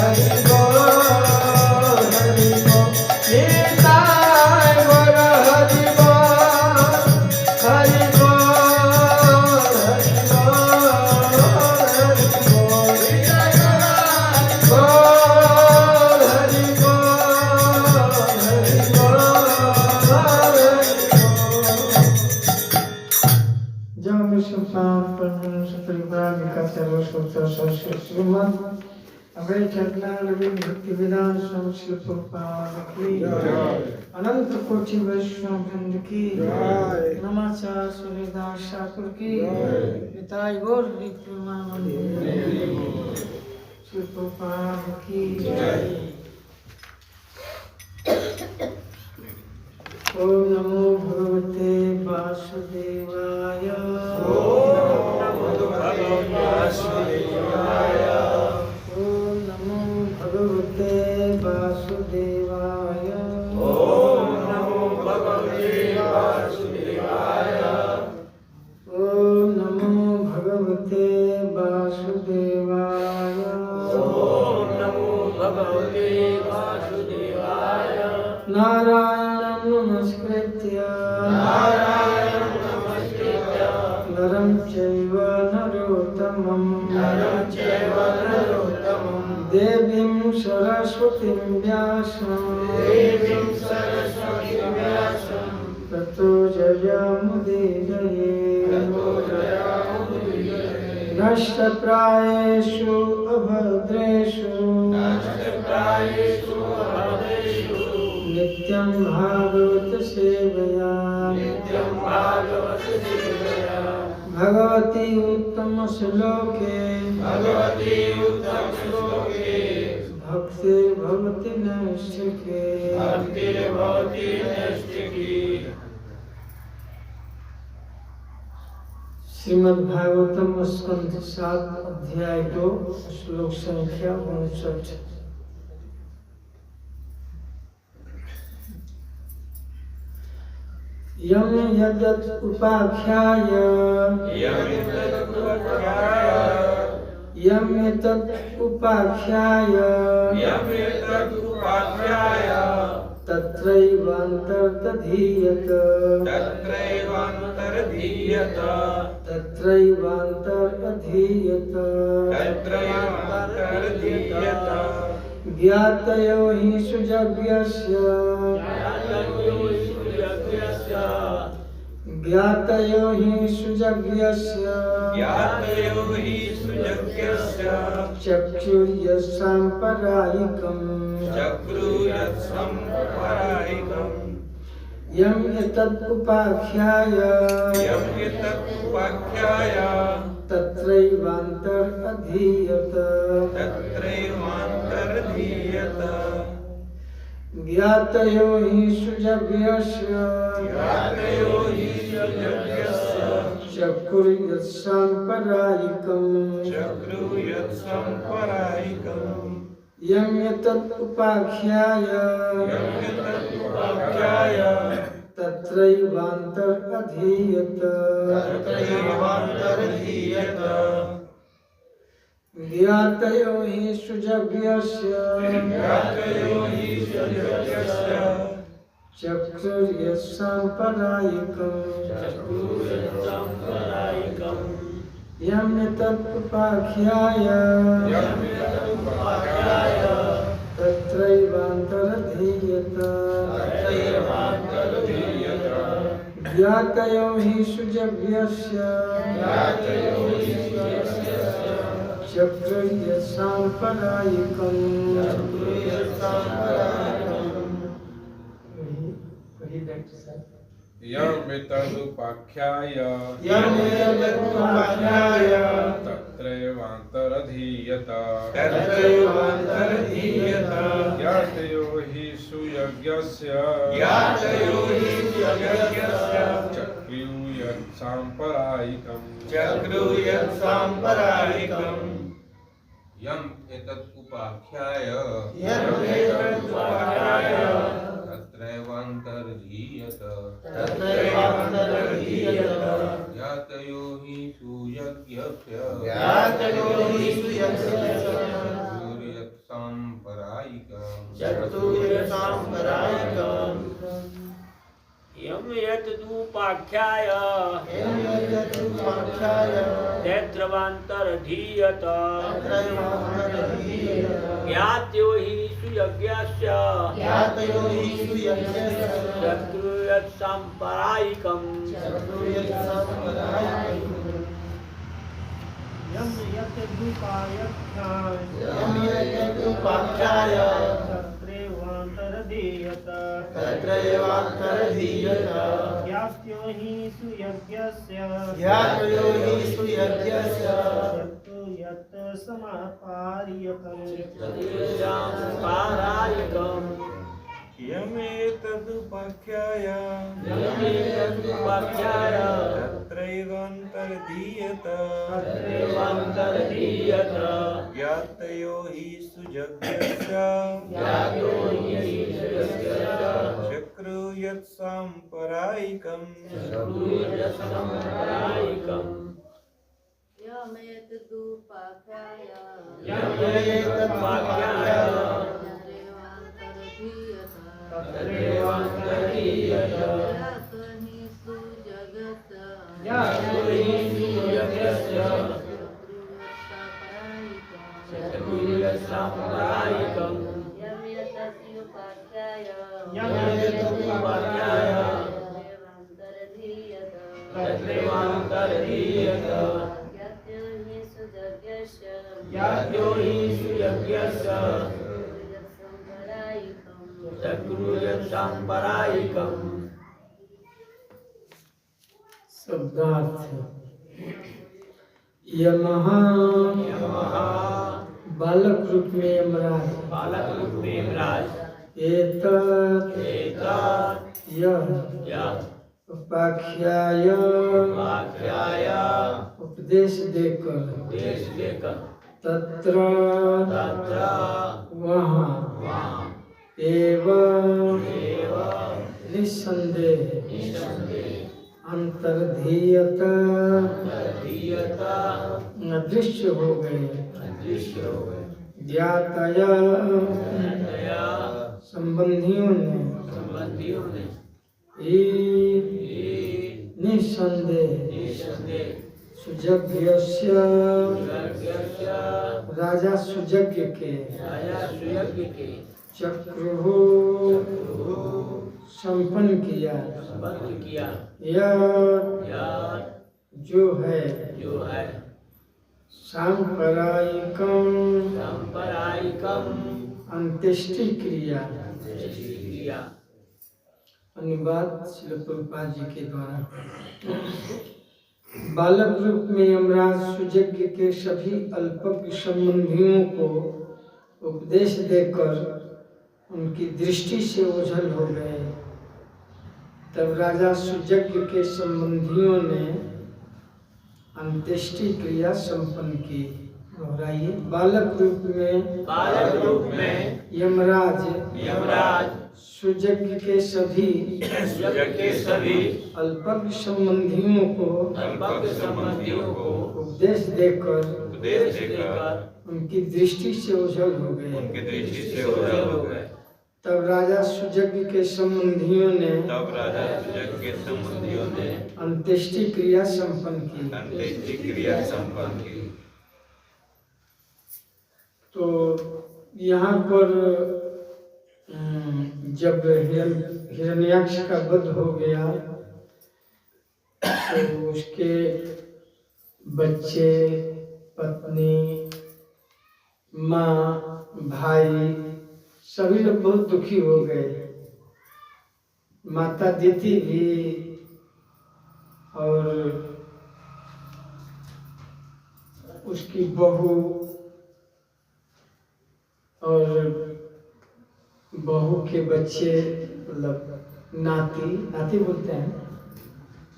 Hare अभय चरणारविंद भक्ति विलासम श्री प्रभुपाद की अनंत कोटि वैष्णव वृंद की नमाचार सूर्यदास ठाकुर की पिताई गौर श्री प्रभुपाद की ओम नमो भगवते वासुदेवाय ओम नमो भगवते वासुदेवाय ओम नमो भगवते वासुदेवाय ओम नमो भगवते वासुदेवाय ओम नमो भगवते वासुदेवाय नारायणं नमस्कृत्य नरं चैव नरोत्तमं देवीं सरस्वतीं व्यासं ततो जयमुदीरये नष्टप्रायेषु अभद्रेषु नित्यं भागवत सेवया भगवती उत्तम श्लोके भक्तिर्भवति नैष्ठिके श्रीमद्भागवतम स्कंध 7 अध्याय 2 श्लोक संख्या 59। यम यद्यत् उपाख्याय यम एतत् उपाख्याय तत्रैवान्तर्दधीयत ज्ञातयो हि सुजज्ञस्य ज्ञातयो हि सुजज्ञस्य चक्षुर्यत्साम्परायिकम् यम् एतत् उपाख्याय तत्रैवान्तरधीयत ज्ञातयो हि सुजज्ञस्य चक्षुर्यत्साम्परायिकम् यम् एतत् उपाख्याय तत्रैवान्तरधीयत ज्ञातयो हि सुजज्ञस्य चक्षुर्यत्साम्परायिकम् यम् एतत् उपाख्याय तत्रैवान्तरधीयत ज्ञातयो हि सुजज्ञस्य चक्षुर्यत्साम्परायिकम् यमेतदुपाख्याय तत्रैवान्तरधीयत ज्ञातयो हि सुयज्ञस्य चक्षुर्यत्साम्परायिकम् यम एतत् उपाख्याय तत्रैवान्तरधीयत ज्ञातयो हि सुयज्ञस्य चक्षुर्यत्साम्परायिकम् यम यतदुपाख्याय तत्रैवान्तरधीयत ज्ञातयो हि सुयज्ञस्य चक्षुर्यत्साम्परायिकम् यम यतदुपाख्याय उपाख्याय तत्रैवान्तरधीयत ज्ञात्यो हि सुयज्ञस्य ज्ञातयो हि सुयज्ञस्य यत् समापार्यकम् पारायकम् यमेतदुपाख्याय उपाख्याय तत्रैवान्तर्धीयत तत्रैवान्तर्धीयत ज्ञातयो हि सुयज्ञस्य ज्ञातो हि चक्रु यत्साम्परायिकम् शत्रुयसम्परायिकम् यमेतदुपाख्याय यमेतदुपाख्याय तत्रैवान्तर्धीयत तत्रैवान्तर्धीयत ज्ञातो हि सुयज्ञस्य शत्रुयसम्परायिकम् यमेतदुपाख्याय यमेतदुपाख्याय तत्रैवान्तर्धीयत ज्ञातो हि सुयज्ञस्य ज्ञातो हि सुयज्ञस्य शत्रुयसम्परायिकम् शब्दार्थ यमः यमः बालक रूप में यमराज बालक रूप में यमराज एतत् यह यह उपाख्याय उपाख्याय उपदेश देकर उपदेश देकर तत्र तत्र वहाँ वहाँ एवं निःसंदेह अंतर्धीयत तदीयत अदृश्य हो गए अदृश्य हो गए ज्ञातया दया संबंधियों ने संबंधियों ने निसंदेह निःसंदेह सुजज्ञस्य यज्ञस्य राजा सुजज्ञ के राजा सुयज्ञ के चक्रु संपन्न किया बंद किया यह यह जो है जो है सांप्रदायिकम सांप्रदायिकम अंत्येष्टि क्रिया क्रिया अनुवाद श्रील प्रभुपाद जी के द्वारा। बालक रूप में यमराज सुजज्ञ के सभी अल्पज्ञ संबंधियों को उपदेश देकर उनकी दृष्टि से ओझल हो गए। तब राजा सुजज्ञ के संबंधियों ने अंत्येष्टि क्रिया संपन्न की। दोहराइए। बालक रूप में यमराज सुजज्ञ के सभी अल्पज्ञ संबंधियों को उपदेश देकर उनकी दृष्टि से ओझल हो गए। तब राजा सुजज्ञ के संबंधियों ने अंत्येष्टि क्रिया संपन्न की। तो यहाँ पर जब हिरण्याक्ष का वध हो गया तो उसके बच्चे, पत्नी, माँ, भाई सभी लोग बहुत दुखी हो गए। माता दिति भी और उसकी बहू और बहू के बच्चे, मतलब नाती बोलते हैं,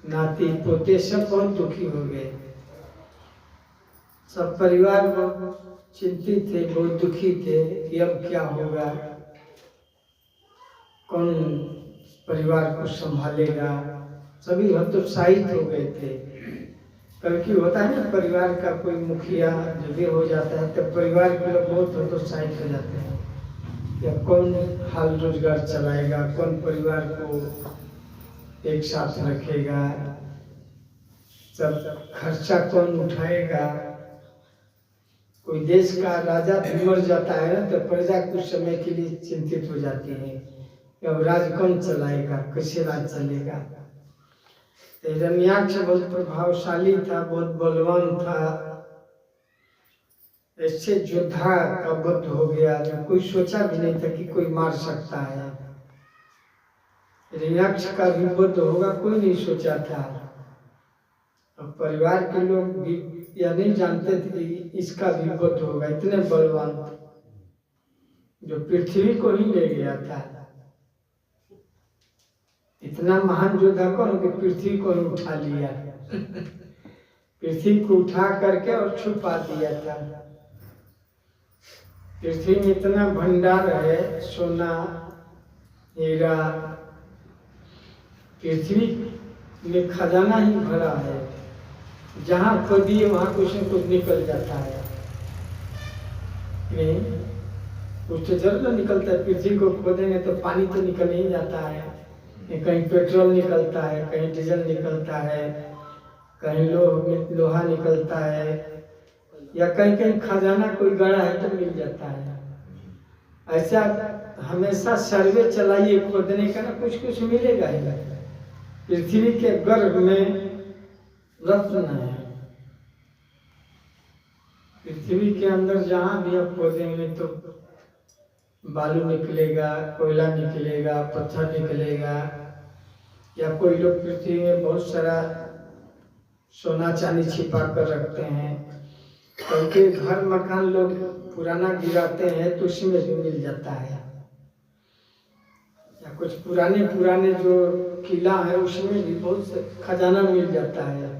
नाती पोते सब बहुत दुखी हो गए। सब परिवार बहुत चिंतित थे, बहुत दुखी थे कि अब क्या होगा, कौन परिवार को संभालेगा। सभी हतोत्साहित हो गए थे। कभी होता है ना, परिवार का कोई मुखिया जब भी हो जाता है तब परिवार के लोग बहुत हतोत्साहित हो जाते हैं। या कौन हाल रोजगार चलाएगा, कौन परिवार को एक साथ रखेगा, सब खर्चा कौन उठाएगा। कोई देश का राजा भी मर जाता है ना तो प्रजा कुछ समय के लिए चिंतित हो जाती है कि अब राज कौन चलाएगा, कैसे राज चलेगा। हिरण्याक्ष बहुत प्रभावशाली था, बहुत बलवान था। ऐसे योद्धा का वध हो गया जो कोई सोचा भी नहीं था कि कोई मार सकता है। हिरण्याक्ष का भी वध होगा कोई नहीं सोचा था। अब परिवार के लोग भी यह नहीं जानते थे कि इसका भी वध होगा। इतने बलवान जो पृथ्वी को ही ले गया था। इतना महान योद्धा कौन कि पृथ्वी को ही उठा लिया। पृथ्वी को उठा करके और छुपा दिया था। पृथ्वी में इतना भंडार है, सोना हीरा, पृथ्वी में खजाना ही भरा है। जहाँ खोदिए वहाँ कुछ न कुछ निकल जाता है। नहीं कुछ तो जरूर निकलता है। पृथ्वी को खोदेंगे तो पानी तो निकल ही जाता है। कहीं पेट्रोल निकलता है, कहीं डीजल निकलता है, कहीं लोहा निकलता है, या कहीं कहीं खजाना कोई गड़ा है तो मिल जाता है। ऐसा हमेशा सर्वे चलाइए खोदने का ना, कुछ कुछ मिलेगा ही। पृथ्वी के गर्भ में रत्न है। पृथ्वी के अंदर जहाँ भी आप खोदेंगे तो बालू निकलेगा, कोयला निकलेगा, पत्थर निकलेगा। या कोई लोग पृथ्वी में बहुत सारा सोना चांदी छिपा कर रखते हैं। क्योंकि घर मकान लोग पुराना गिराते हैं तो उसमें भी मिल जाता है। या कुछ पुराने पुराने जो किला है उसमें भी बहुत खजाना मिल जाता है।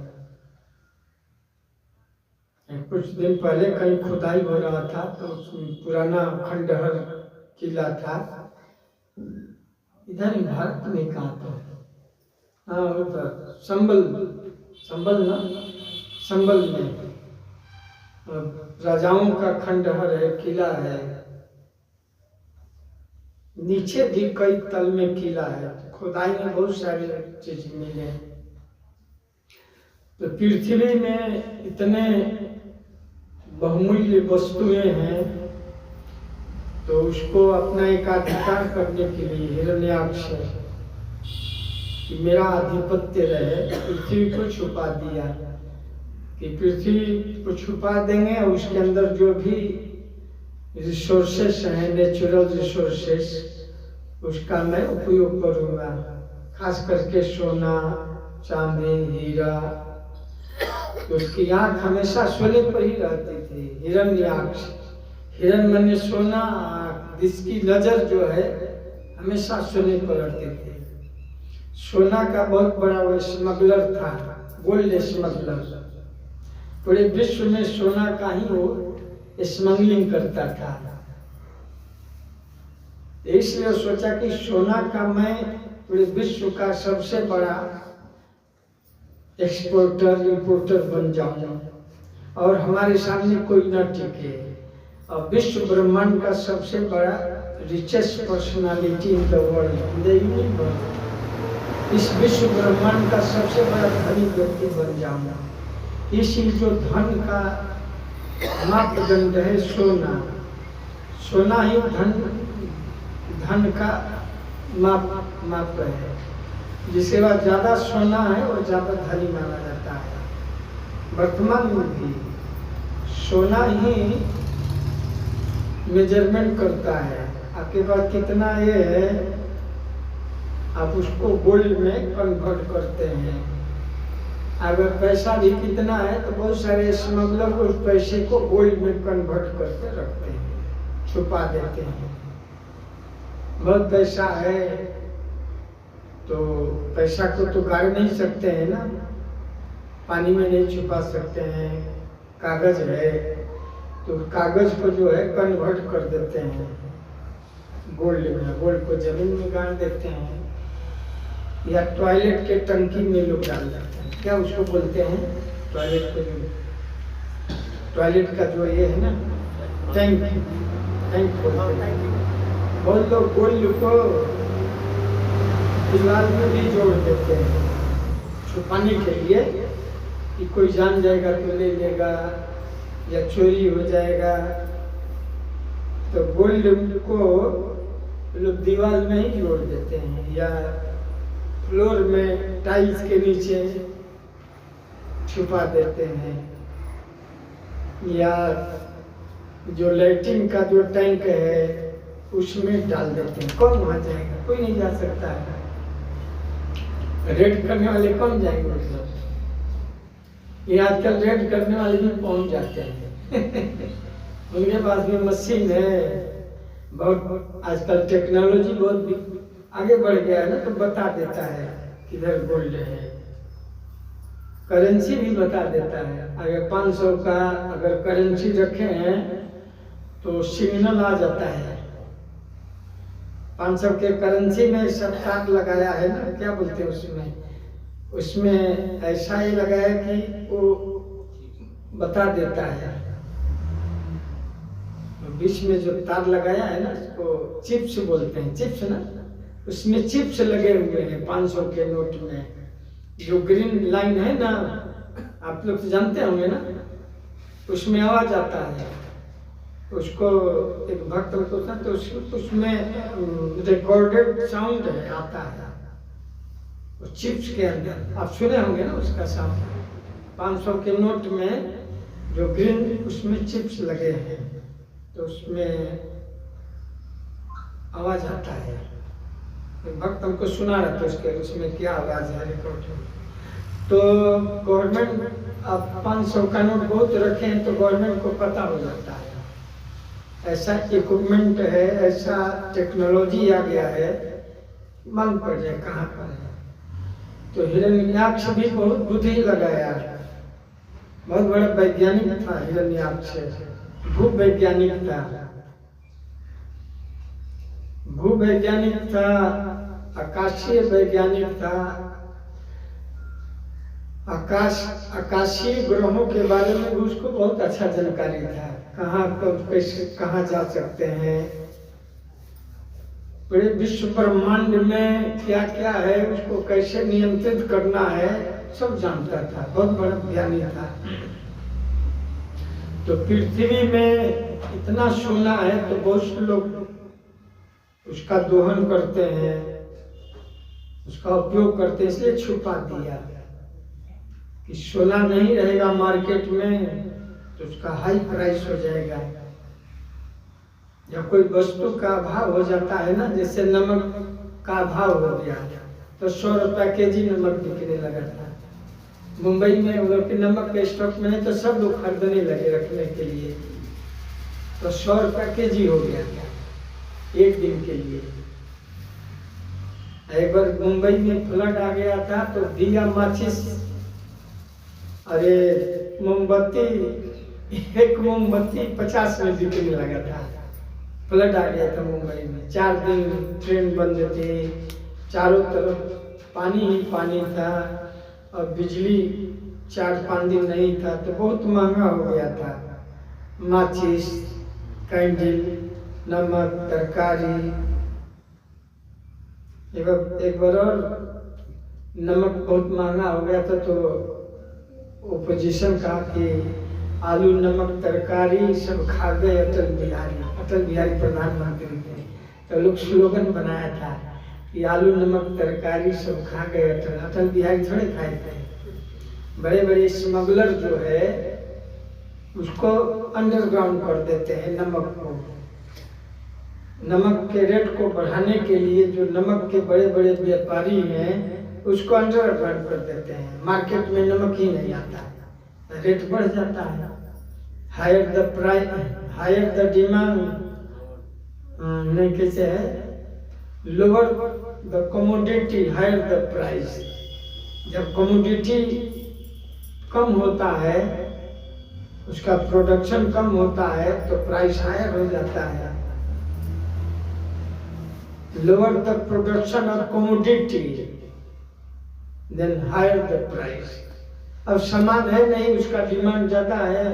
कुछ दिन पहले कहीं खुदाई हो रहा था तो पुराना खंडहर किला था इधर भारत में। कहा तो हाँ उधर संबल ना, संबल में राजाओं का खंडहर है, किला है। नीचे भी कई तल में किला है। खुदाई में बहुत सारी चीज मिले। तो पृथ्वी में इतने बहुमूल्य वस्तुएं हैं तो उसको अपना एकाधिकार करने के लिए हिरण्याक्ष कि मेरा आधिपत्य रहे, पृथ्वी को छुपा दिया। कि पृथ्वी को छुपा देंगे और उसके अंदर जो भी रिसोर्सेस हैं, नेचुरल रिसोर्सेस, उसका मैं उपयोग करूँगा। खास करके सोना, चांदी, हीरा। तो उसकी आँख हमेशा सोने पर ही रहती थी। हिरण्याक्ष, हिरण माने सोना, जिसकी नजर जो है हमेशा सोने पर रहती थी। सोना का बहुत बड़ा वो स्मगलर था, गोल्ड स्मगलर। पूरे विश्व में सोना का ही वो स्मगलिंग करता था। इसलिए सोचा कि सोना का मैं पूरे विश्व का सबसे बड़ा एक्सपोर्टर इंपोर्टर बन जाऊं और हमारे सामने कोई न टिके। और विश्व ब्रह्मांड का सबसे बड़ा richest personality in the world, इस विश्व ब्रह्मांड का सबसे बड़ा धनी व्यक्ति बन जाऊंगा। इसी जो धन का मापदंड है सोना, सोना ही धन का माप है। जिसके बाद ज्यादा सोना है वो ज्यादा धनी माना जाता है। वर्तमान में भी सोना ही मेजरमेंट करता है। आपके पास कितना ये है, आप उसको गोल्ड में कन्वर्ट करते हैं। अगर पैसा भी कितना है तो बहुत सारे स्मगलर उस पैसे को गोल्ड में कन्वर्ट करके रखते हैं, छुपा देते हैं। बहुत पैसा है तो पैसा को तो गाड़ नहीं सकते हैं ना, पानी में नहीं छुपा सकते हैं। कागज है तो कागज को जो है कन्वर्ट कर देते हैं गोल्ड में, गोल्ड को जमीन में गाड़ देते हैं या टॉयलेट के टंकी में लोग डाल देते हैं। क्या उसको बोलते हैं टॉयलेट को, जो टॉयलेट का जो ये है ना टैंक बोलते हैं। बहुत लोग गोल्ड को दीवार में भी जोड़ देते हैं छुपाने के लिए कि कोई जान जाएगा तो ले लेगा या चोरी हो जाएगा। तो गोल्ड को लोग दीवार में ही जोड़ देते हैं या फ्लोर में टाइल्स के नीचे छुपा देते हैं या जो लैट्रिन का जो टैंक है उसमें डाल देते हैं। कौन वहाँ जाएगा? कोई नहीं जा सकता है। रेड करने वाले कौन जाएंगे उसमें? ये आजकल रेड करने वाले भी पहुंच जाते हैं उनके पास भी मशीन है। बहुत आजकल टेक्नोलॉजी बहुत आगे बढ़ गया है ना, तो बता देता है किधर गोल्ड है। करेंसी भी बता देता है। अगर 500 का अगर करेंसी रखे हैं तो सिग्नल आ जाता है। 500 के करेंसी में सब काट लगाया है ना, क्या बोलते हैं उसमें ऐसा ही लगाया कि वो बता देता है। बीच में जो तार लगाया है ना उसको चिप्स बोलते हैं, चिप्स ना, उसमें चिप्स लगे हुए हैं 500 के नोट में। जो ग्रीन लाइन है ना, आप लोग तो जानते होंगे ना, उसमें आवाज आता है। उसको एक भक्त होता है तो उसमें रिकॉर्डेड साउंड है आता है चिप्स के अंदर। आप सुने होंगे ना उसका साउंड। 500 के नोट में जो ग्रीन उसमें चिप्स लगे हैं तो उसमें आवाज आता है। भक्त हमको सुना रहा था उसके उसमें क्या आवाज है रिकॉर्ड। तो गवर्नमेंट अब 500 का नोट बहुत रखे हैं तो गवर्नमेंट को पता हो जाता है। ऐसा इक्विपमेंट है, ऐसा टेक्नोलॉजी आ गया है, मालूम पड़ जाए कहाँ पर है। तो हिरण्याक्ष भी बहुत बुद्धि लगाया, बहुत बड़ा वैज्ञानिक था हिरण्याक्ष, भूवैज्ञानिक था, भूवैज्ञानिक था, आकाशीय वैज्ञानिक था। आकाशीय ग्रहों के बारे में भी उसको बहुत अच्छा जानकारी था। कहाँ कब कैसे कहाँ जा सकते हैं, पूरे विश्व ब्रह्मांड में क्या क्या है, उसको कैसे नियंत्रित करना है, सब जानता था। बहुत बड़ा ज्ञानी था। तो पृथ्वी में इतना सोना है तो बहुत से लोग उसका दोहन करते हैं, उसका उपयोग करते हैं, इसलिए छुपा दिया कि सोना नहीं रहेगा मार्केट में तो उसका हाई प्राइस हो जाएगा। या कोई वस्तु का अभाव हो जाता है ना, जैसे नमक का अभाव हो गया तो 100 रुपया केजी नमक बिकने लगा था। मुंबई में वो लोग के नमक के स्टॉक में नहीं तो सब लोग खरीदने लगे रखने के लिए, तो 100 रुपया केजी हो गया एक दिन के लिए। एक बार मुंबई में फ्लड आ गया था तो दिया माचिस, अरे मोमबत्ती, एक मोमबत्ती 50 में बिकने लगा था। फ्लड आ गया था मुंबई में, 4 दिन ट्रेन बंद थी, चारों तरफ पानी ही पानी था और बिजली 4-5 दिन नहीं था, तो बहुत महंगा हो गया था। माचिस, कैंडल, नमक, तरकारी। एक बार और नमक बहुत महंगा हो गया था तो ओपोजिशन कहा कि आलू नमक तरकारी सब खा गए अटल बिहारी प्रधानमंत्री थे, तो लोग स्लोगन बनाया था कि आलू नमक तरकारी सब खा गए अटल बिहारी थोड़े खाए थे। बड़े बड़े स्मगलर जो है उसको अंडरग्राउंड कर देते हैं नमक को। नमक के रेट को बढ़ाने के लिए जो नमक के बड़े बड़े व्यापारी हैं उसको अंडरग्राउंड कर देते हैं। मार्केट में नमक ही नहीं आता, रेट बढ़ जाता है। Higher the price, higher the demand, नहीं कैसे है, lower the commodity, higher the price. जब कमोडिटी कम होता है, उसका प्रोडक्शन कम होता है तो प्राइस हायर हो जाता है। Lower the production of commodity then higher the price. अब सामान है नहीं, उसका डिमांड ज्यादा है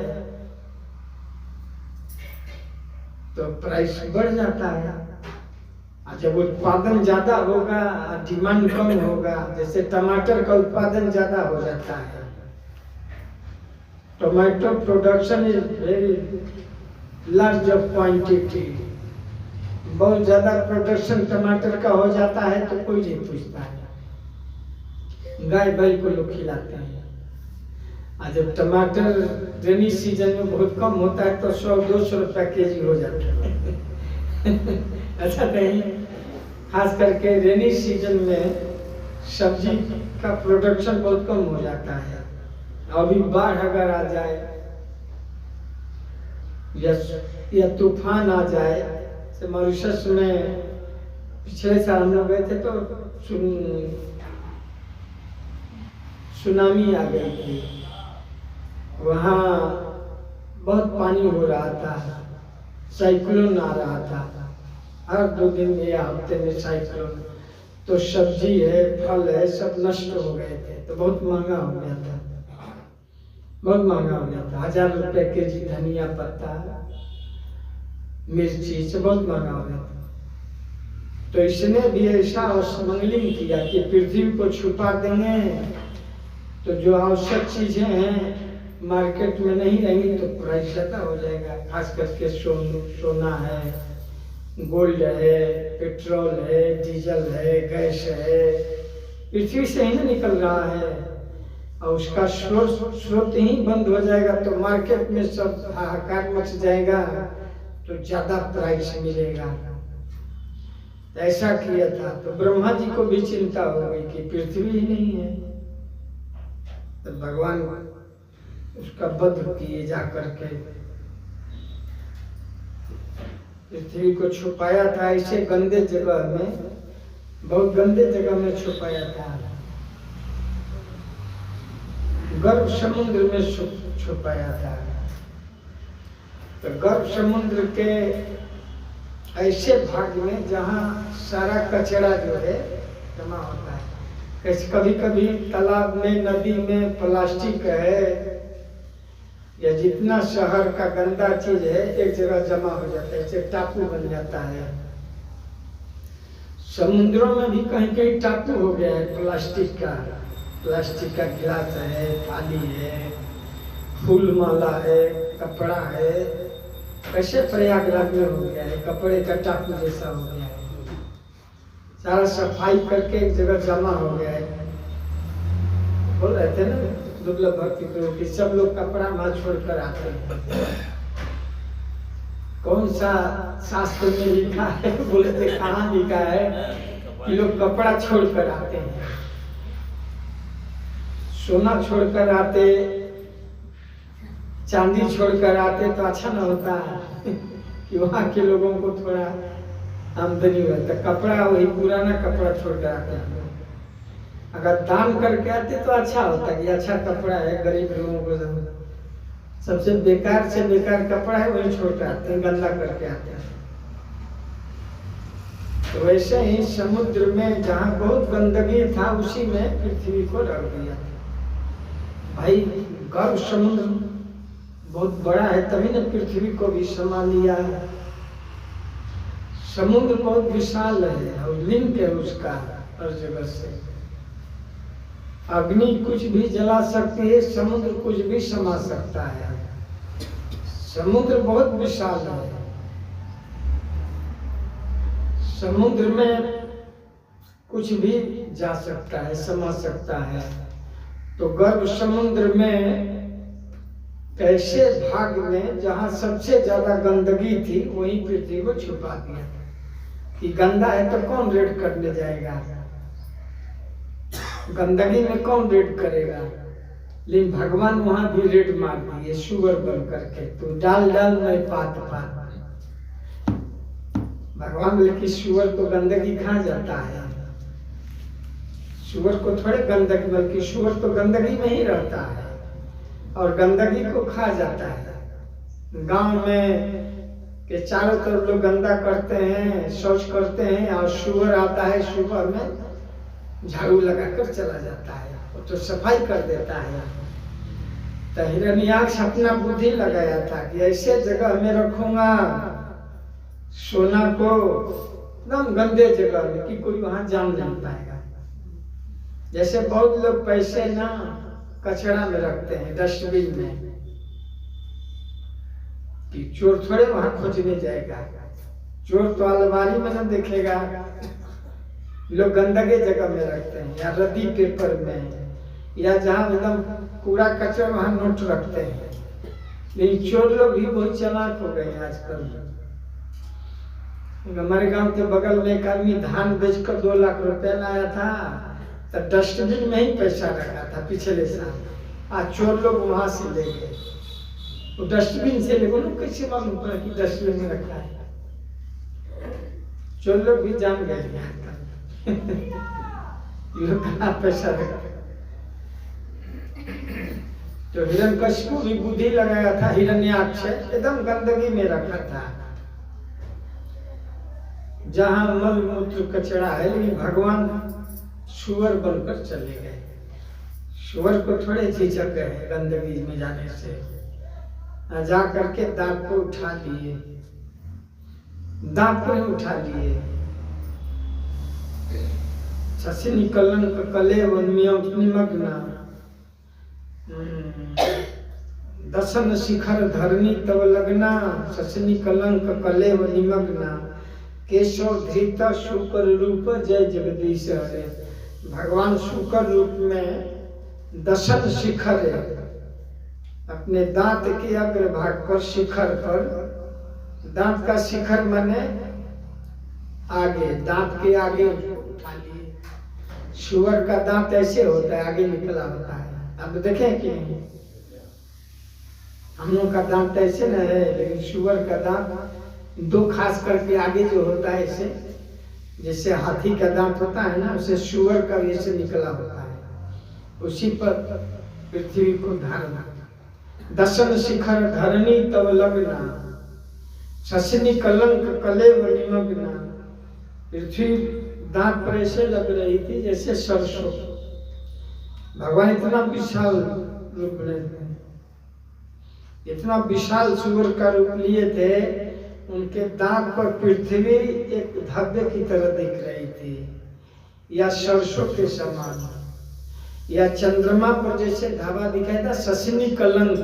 तो प्राइस बढ़ जाता है। जब उत्पादन ज्यादा होगा डिमांड कम होगा, जैसे टमाटर का उत्पादन ज्यादा हो जाता है, tomato production is very large of quantity, बहुत ज्यादा प्रोडक्शन टमाटर का हो जाता है तो कोई नहीं पूछता है, गाय बैल को लोग खिलाते हैं। और जब टमाटर रेनी सीजन में बहुत कम होता है तो 100-200 रुपया केजी हो जाता है। अच्छा नहीं, खास करके रेनी सीजन में सब्जी का प्रोडक्शन बहुत कम हो जाता है। अभी बाढ़ अगर आ जाए या तूफान आ जाए, तो मॉरिशस में पिछले साल हम लोग गए थे तो सुनामी आ गई थी, वहाँ बहुत पानी हो रहा था, साइक्लोन आ रहा था, हर 2 दिन या हफ्ते में साइक्लोन, तो सब्जी है, फल है, सब नष्ट हो गए थे, तो बहुत महंगा हो गया था, बहुत महंगा हो गया था। 1000 रुपये केजी धनिया पत्ता, मिर्ची से बहुत महंगा हो गया था। तो इसने भी ऐसा स्मगलिंग किया कि पृथ्वी को छुपा देंगे तो जो आवश्यक चीजें हैं मार्केट में नहीं रहेंगी तो प्राइस ज़्यादा हो जाएगा। खास करके सोना है, गोल्ड है, पेट्रोल है, डीजल है, गैस है, पृथ्वी से ही ना निकल रहा है और उसका स्रोत ही बंद हो जाएगा तो मार्केट में सब हाहाकार मच जाएगा, तो ज्यादा प्राइस मिलेगा। ऐसा किया था तो ब्रह्मा जी को भी चिंता हो गई कि पृथ्वी ही नहीं है, तो भगवान उसका वध किए जा करके पृथ्वी को छुपाया था। ऐसे गंदे जगह में, बहुत गंदे जगह में छुपाया था, गर्भ समुद्र में छुपाया था। तो गर्भ समुद्र के ऐसे भाग में जहाँ सारा कचरा जो है जमा होता है, कभी कभी तालाब में, नदी में प्लास्टिक है या जितना शहर का गंदा चीज है एक जगह जमा हो जाता है, ऐसे टापू बन जाता है। समुद्रों में भी कहीं कहीं टापू हो गया है प्लास्टिक का गिलास है, थाली है, फूल माला है, कपड़ा है, कैसे प्रयागराज में हो गया है, कपड़े का टापू जैसा हो गया है। सारा सफाई करके एक जगह जमा हो गया है। बोल रहे थे ना दुर्लभ भक्ति करो कि सब लोग कपड़ा वहां छोड़कर आते हैं। कौन सा शास्त्र में लिखा है? बोले थे कहाँ लिखा है कि लोग कपड़ा छोड़कर आते हैं, सोना छोड़कर आते, चांदी छोड़कर आते तो अच्छा ना होता कि वहाँ के लोगों को थोड़ा आमदनी होता। कपड़ा वही पुराना कपड़ा छोड़कर आते हैं। अगर दान करके आते तो अच्छा होता कि अच्छा कपड़ा है, गरीब लोगों को सबसे बेकार से बेकार कपड़ा है वही छोड़कर आते हैं, गंदा करके आते हैं। तो वैसे ही समुद्र में जहाँ बहुत गंदगी था उसी में पृथ्वी को रख दिया। भाई गर्भ समुद्र बहुत बड़ा है तभी न पृथ्वी को भी समा लिया। समुद्र बहुत विशाल है और लिंक है उसका हर जगह से। अग्नि कुछ भी जला सकती है, समुद्र कुछ भी समा सकता है। समुद्र बहुत विशाल है। समुद्र में कुछ भी जा सकता है, समा सकता है। तो गर्भ समुद्र में ऐसे भाग में जहाँ सबसे ज्यादा गंदगी थी वहीं पृथ्वी को छुपा दिया कि गंदा है तो कौन रेड करने जाएगा, गंदगी में कौन रेड करेगा। लेकिन भगवान वहां भी रेड मार दिए शुगर बन करके, तो डाल डाल में पात पात। भगवान बोले कि शुगर तो गंदगी खा जाता है, शुगर को थोड़े गंदगी, बल्कि शुगर तो गंदगी में ही रहता है और गंदगी को खा जाता है। गांव में के चारों तरफ लोग गंदा करते हैं, शौच करते हैं और शुगर आता है, सुबह में झाड़ू लगाकर चला जाता है, वो तो सफाई कर देता है। तो हिरण्याक्ष अपना बुद्धि लगाया था कि ऐसे जगह में रखूंगा सोना को, एकदम गंदे जगह में कि कोई वहां जान नहीं पाएगा। जैसे बहुत लोग पैसे ना कचरा में रखते हैं, डस्टबिन में, कि चोर थोड़े वहां खोजने जाएगा, चोर तो अलमारी में ना देखेगा। लोग गंदगी जगह में रखते हैं, या रद्दी पेपर में, या जहाँ एकदम कूड़ा कचरा वहाँ नोट रखते हैं। लेकिन चोर लोग भी बहुत चालाक हो गए हैं आजकल। हमारे गांव के बगल में एक आदमी धान बेचकर 2 लाख रुपया लाया था, तो डस्टबिन में ही पैसा रखा था पिछले साल। आज चोर लोग वहां से ले गए, वो डस्टबिन से ले गए। कैसे मालूम पड़ा कि डस्टबिन में रखा है? चोर लोग भी जान गए लोग कहाँ पैसा रखा। तो हिरण्यकशिपु भी बुद्धि लगाया था, हिरण्याक्ष एकदम गंदगी में रखा था, जहां मल मूत्र कचरा है। लेकिन भगवान सुअर बनकर चले गए। सुअर को थोड़े झिझक गए गंदगी में जाने से। जा करके दांत को उठा लिए, दांत को ही उठा लिए। शशिनी कलंक कले निमग्ना दसन शिखर धरनी तब लगना। शशिनी कलंक कले व निमग्ना केशव धृत शुक्र रूप जय जगदीश हरे। भगवान शुक्र रूप में दशन शिखर अपने दांत के अग्रभाग पर, शिखर पर, दांत का शिखर माने आगे, दांत के आगे उठा लिए। शुअर का दांत ऐसे होता है, आगे निकला होता है। अब देखें कि हम लोग का दांत ऐसे न है, लेकिन शुअर का दांत 2 खास करके आगे जो होता है ऐसे, जैसे हाथी का दांत होता है ना, उसे शुअर का ऐसे निकला होता है। उसी पर पृथ्वी को धारना। दशन शिखर धरनी तब लगना। शशिनी कलंक कले व निमग्ना। पृथ्वी दांत पर ऐसे लग रही थी जैसे सरसों। भगवान इतना विशाल रूप लेते, इतना विशाल सुअर का रूप लिए थे। उनके दांत पर पृथ्वी एक धब्बे की तरह दिख रही थी, या सरसों के समान, या चंद्रमा पर जैसे धावा दिखाई था। शशिनी कलंक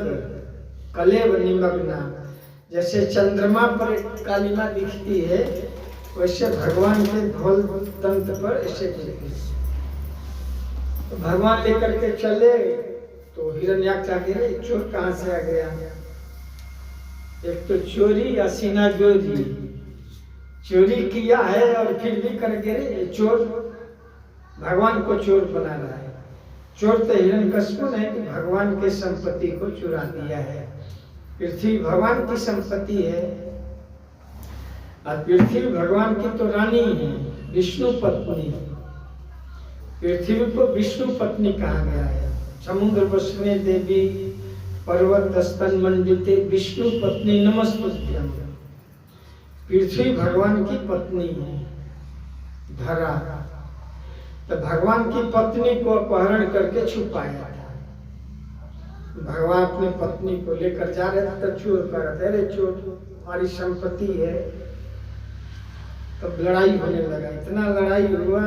कलेव निमग्ना, जैसे चंद्रमा पर एक कालिमा दिखती है, वैसे भगवान के धौल दंत पर ऐसे दिखती। तो भगवान लेकर के चले तो हिरण्याक्ष आ गया। चोर कहाँ से आ गया? एक तो चोरी या सीना जोरी, चोरी किया है और फिर भी कर गिरे। चोर भगवान को चोर बना रहा है। चोर तो हिरण्यकशिपु ने कि भगवान के संपत्ति को चुरा दिया है। पृथ्वी भगवान की संपत्ति है, और पृथ्वी भगवान की तो रानी है, विष्णु पत्नी। पृथ्वी को विष्णु पत्नी कहा गया है। समुद्र बसने देवी पर्वत स्तन मंडिते विष्णु पत्नी नमस्तुभ्यं। पृथ्वी भगवान की पत्नी है, धरा। तो भगवान की पत्नी को अपहरण करके छुपाया था। भगवान अपनी पत्नी को लेकर जा रहे थे, तो चोर कर रहे थे, अरे चोर हमारी संपत्ति है। तब लड़ाई होने लगा, इतना लड़ाई हुआ,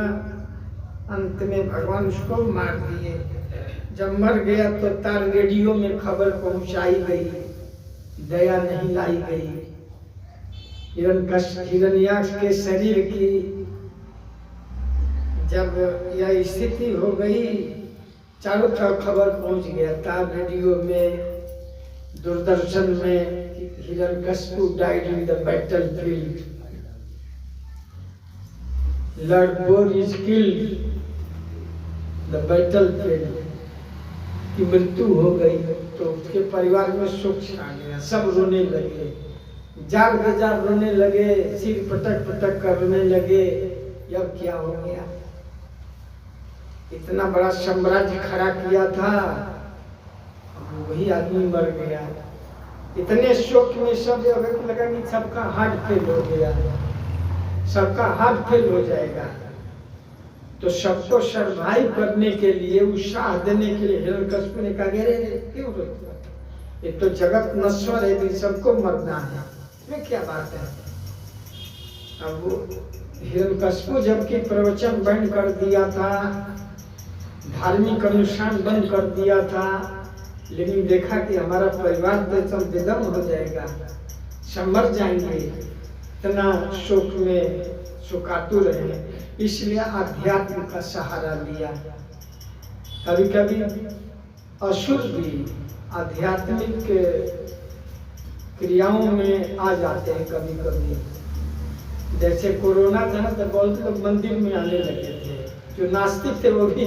अंत में भगवान उसको मार दिए। जब मर गया तो तार रेडियो में खबर पहुंचाई गई, दया नहीं लाई गई। हिरण्याक्ष के शरीर की जब यह स्थिति हो गई, चारों तरफ खबर पहुंच गया, तार रेडियो में, दूरदर्शन में, Hiranyakashipu died in the battle field, Lord bore is killed the battle field, की मृत्यु हो गई। तो उसके परिवार में शोक छा गया, सब रोने लगे, जार बेजार रोने लगे, सिर पटक पटक कर रोने लगे। अब क्या हो गया? इतना बड़ा साम्राज्य खड़ा किया था, वही आदमी मर गया। इतने शोक में सब लगा कि सबका हार्ट फेल हो गया, सबका हार्ट फेल हो जाएगा। तो सबको सरवाइव करने के लिए, उत्साह देने के लिए हिरण्यकशिपु ने कहा, क्यों रोते? ये तो जगत नश्वर है, तो सबको मरना है, इसमें क्या बात है? अब वो हिरण्यकशिपु जबकि प्रवचन बंद कर दिया था, धार्मिक अनुष्ठान बंद कर दिया था, लेकिन देखा कि हमारा परिवार तो बेदम हो जाएगा, सब मर जाएंगे, इतना शोक में शोकातुर है। इसलिए आध्यात्म का सहारा लिया। कभी कभी असुर भी आध्यात्मिक क्रियाओं में आ जाते हैं कभी कभी। जैसे कोरोना था ना, तो बहुत लोग मंदिर में आने लगे थे, जो नास्तिक थे वो भी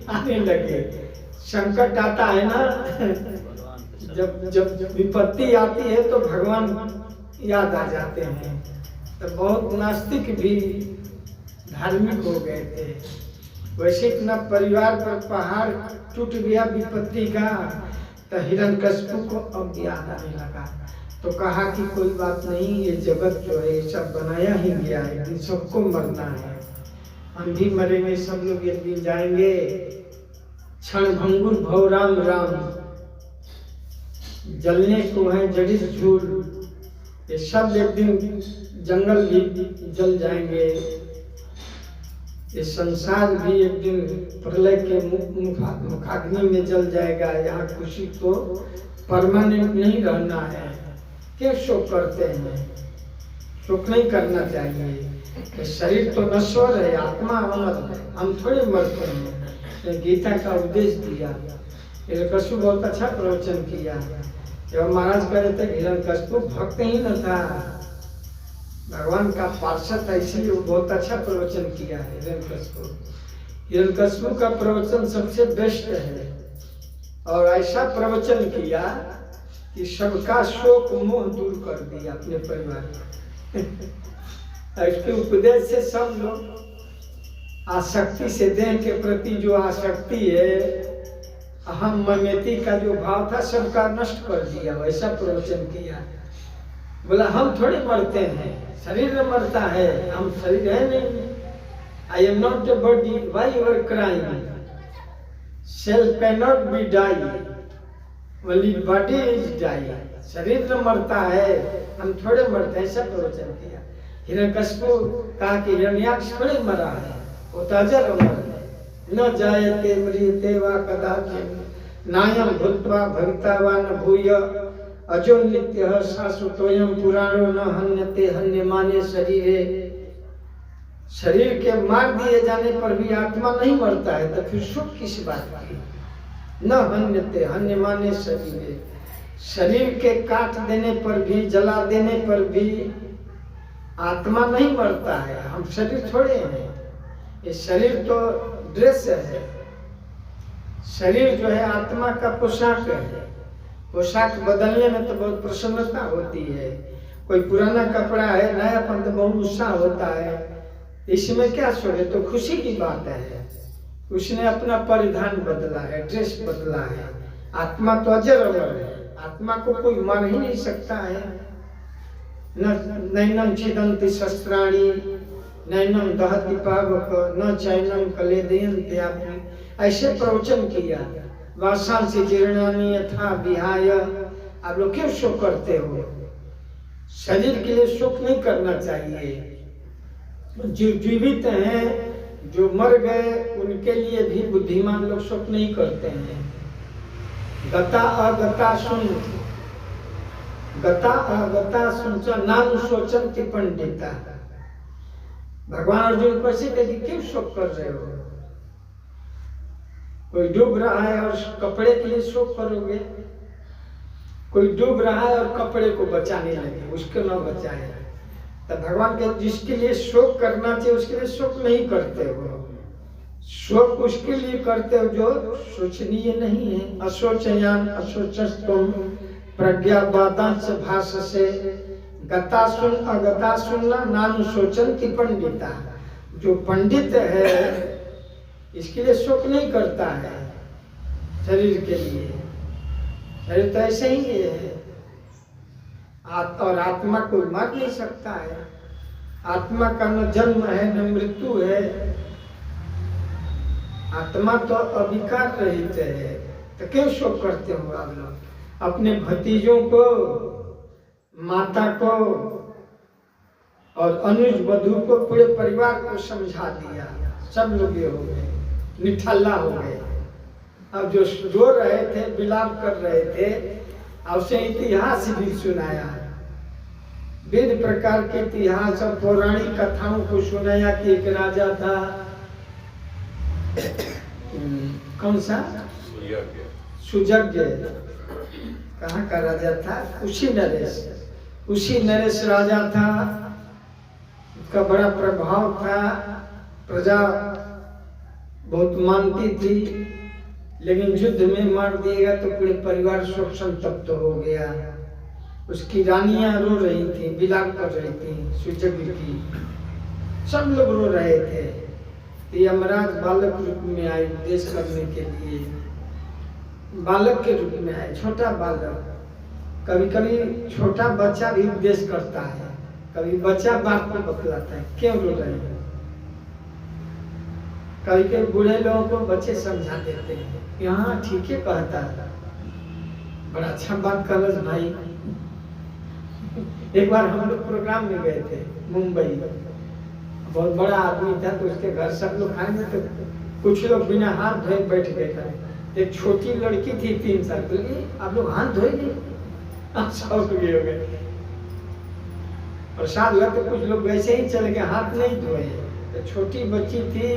आने लगे। संकट आता है ना, जब विपत्ति आती है तो भगवान याद आ जाते हैं। तो बहुत नास्तिक भी धार्मिक हो गए थे। वैसे इतना परिवार पर पहाड़ टूट गया विपत्ति का, तो हिरण्यकश्यप को अब याद आने लगा। तो कहा कि कोई बात नहीं, ये जगत जो है सब बनाया ही गया है, एक दिन सबको मरना है। हम भी मरेंगे, सब लोग एक दिन जाएंगे। क्षण भंगुर भव राम राम, जलने को है जड़ित झूल, ये सब एक दिन जंगल भी जल जाएंगे। ये संसार भी एक दिन प्रलय के मुखाग्नि में जल जाएगा। यहाँ किसी को परमानेंट नहीं रहना है। क्यों शोक करते हैं? शोक नहीं करना चाहिए। शरीर तो नश्वर है, आत्मा अमर है, हम थोड़े मरते हैं। गीता का उपदेश दिया, हिरण्यकश्यप बहुत अच्छा प्रवचन किया। जब महाराज कह रहे थे हिरण्यकश्यप भक्त ही न था, भगवान का पार्षद था, इसलिए वो बहुत अच्छा प्रवचन किया है हिरण्यकश्यप। हिरण्यकश्यप का प्रवचन सबसे बेस्ट है, और ऐसा प्रवचन किया कि सबका शोक मोह दूर कर दिया अपने परिवार। इसके उपदेश से सब लोग आसक्ति से, देह के प्रति जो आसक्ति है, अहम ममेति का जो भाव था, सबका नष्ट कर दिया। वैसा प्रवचन किया। बोला हम थोड़े मरते हैं, शरीर में मरता है, हम शरीर है नहीं। I am not the body, why you are crying? Self can not be die, only body is die. शरीर में मरता है, हम थोड़े मरते हैं। ऐसा प्रवचन किया। हिरण्यकश्यप कहा कि हिरण्याक्ष थोड़े मरा है, वो तो अजर अमर है। न जायते म्रियते वा कदाचित्, नायं भूत्वा भविता वा न भूय, अजो नित्यः शाश्वतोऽयं पुराणो न हन्यते हन्यमाने शरीरे। शरीर के मार दिए जाने पर भी आत्मा नहीं मरता है, तो फिर सुख किस बात की? न हन्यते हन्यमाने शरीरे। शरीर के काट देने पर भी, जला देने पर भी आत्मा नहीं मरता है। हम शरीर थोड़े हैं, ये शरीर तो ड्रेस है। शरीर जो है आत्मा का पोशाक है। पोशाक बदलने में तो बहुत प्रसन्नता होती है। कोई पुराना कपड़ा है, नयापन तो बहुत उत्साह होता है। इसमें क्या शोक है? तो खुशी की बात है। उसने अपना परिधान बदला है, ड्रेस बदला है। आत्मा तो अजर अमर है, आत्मा को कोई मार ही नहीं सकता है। नैनम छिदन्ति शस्त्राणि, नैनम दहति पावक, न चैनम कलेदयन्ति आपने। ऐसे प्रवचन किया। वासांसि जीर्णानि यथा विहाय। आप लोग क्यों शोक करते हो? शरीर के लिए शोक नहीं करना चाहिए। जो जीवित हैं, जो मर गए, उनके लिए भी बुद्धिमान लोग शोक नहीं करते हैं। गता अगता सुन, गता अगता सुन नानु शोचन्ति पंडिता। भगवान अर्जुन को ऐसे कहते क्यों शोक कर रहे हो? कोई डूब रहा है और कपड़े के लिए शोक करोगे? कोई डूब रहा है और कपड़े को बचाने लगे, उसको न बचाए। तो भगवान के जिसके लिए शोक करना चाहिए उसके लिए शोक नहीं करते हो। शोक उसके लिए करते हो जो शोचनीय नहीं है। अशोचयान अशोचस्तुम प्रज्ञावादांश भाषसे, गता सुन अगता सुनना नानु शोचन्ति पंडिता। जो पंडित है इसके लिए शोक नहीं करता है। शरीर के लिए, शरीर तो ऐसे ही है। और आत्मा को मार नहीं सकता है। आत्मा का न जन्म है न मृत्यु है। आत्मा तो अविकार रहित है। तो क्यों शोक करते हो आप लोग? अपने भतीजों को, माता को और अनुज वधू को, पूरे परिवार को समझा दिया। सब लोग ये हो गए, निठल्ला हो गए। अब जो रो रहे थे, विलाप कर रहे थे, अब से इतिहास भी सुनाया। विभिन्न प्रकार के इतिहास और पौराणिक कथाओं को सुनाया कि एक राजा था, कौन सा सुजज्ञ कहाँ का राजा था? उसी नरेश राजा था। उसका बड़ा प्रभाव था, प्रजा बहुत मानती थी, लेकिन युद्ध में मार दिएगा तो पूरे परिवार शोक संतप्त हो गया। उसकी रानियां रो रही थी, विलाप कर रही थी सुजज्ञ की, सब लोग रो रहे थे। यमराज बालक रूप में आए उपदेश करने के लिए, बालक के रूप में आए, छोटा बालक। कभी कभी छोटा बच्चा भी उपदेश करता है, कभी बच्चा बाप को बतलाता है क्यों रो रहे हैं। कभी कभी बूढ़े लोगों को बच्चे समझा देते हैं, यहाँ ठीक है कहता है, बड़ा अच्छा बात कर भाई। एक बार हम लोग प्रोग्राम में गए थे मुंबई, बहुत बड़ा आदमी था, तो उसके घर सब लोग खाएंगे, तो कुछ लोग बिना हाथ धोए बैठ गए थे। एक छोटी लड़की थी 3 साल की, आप लोग हाथ धोएंगे? आप सब हो गए। प्रसाद हुआ तो कुछ लोग वैसे ही चले गए, हाथ नहीं धोए। तो छोटी बच्ची थी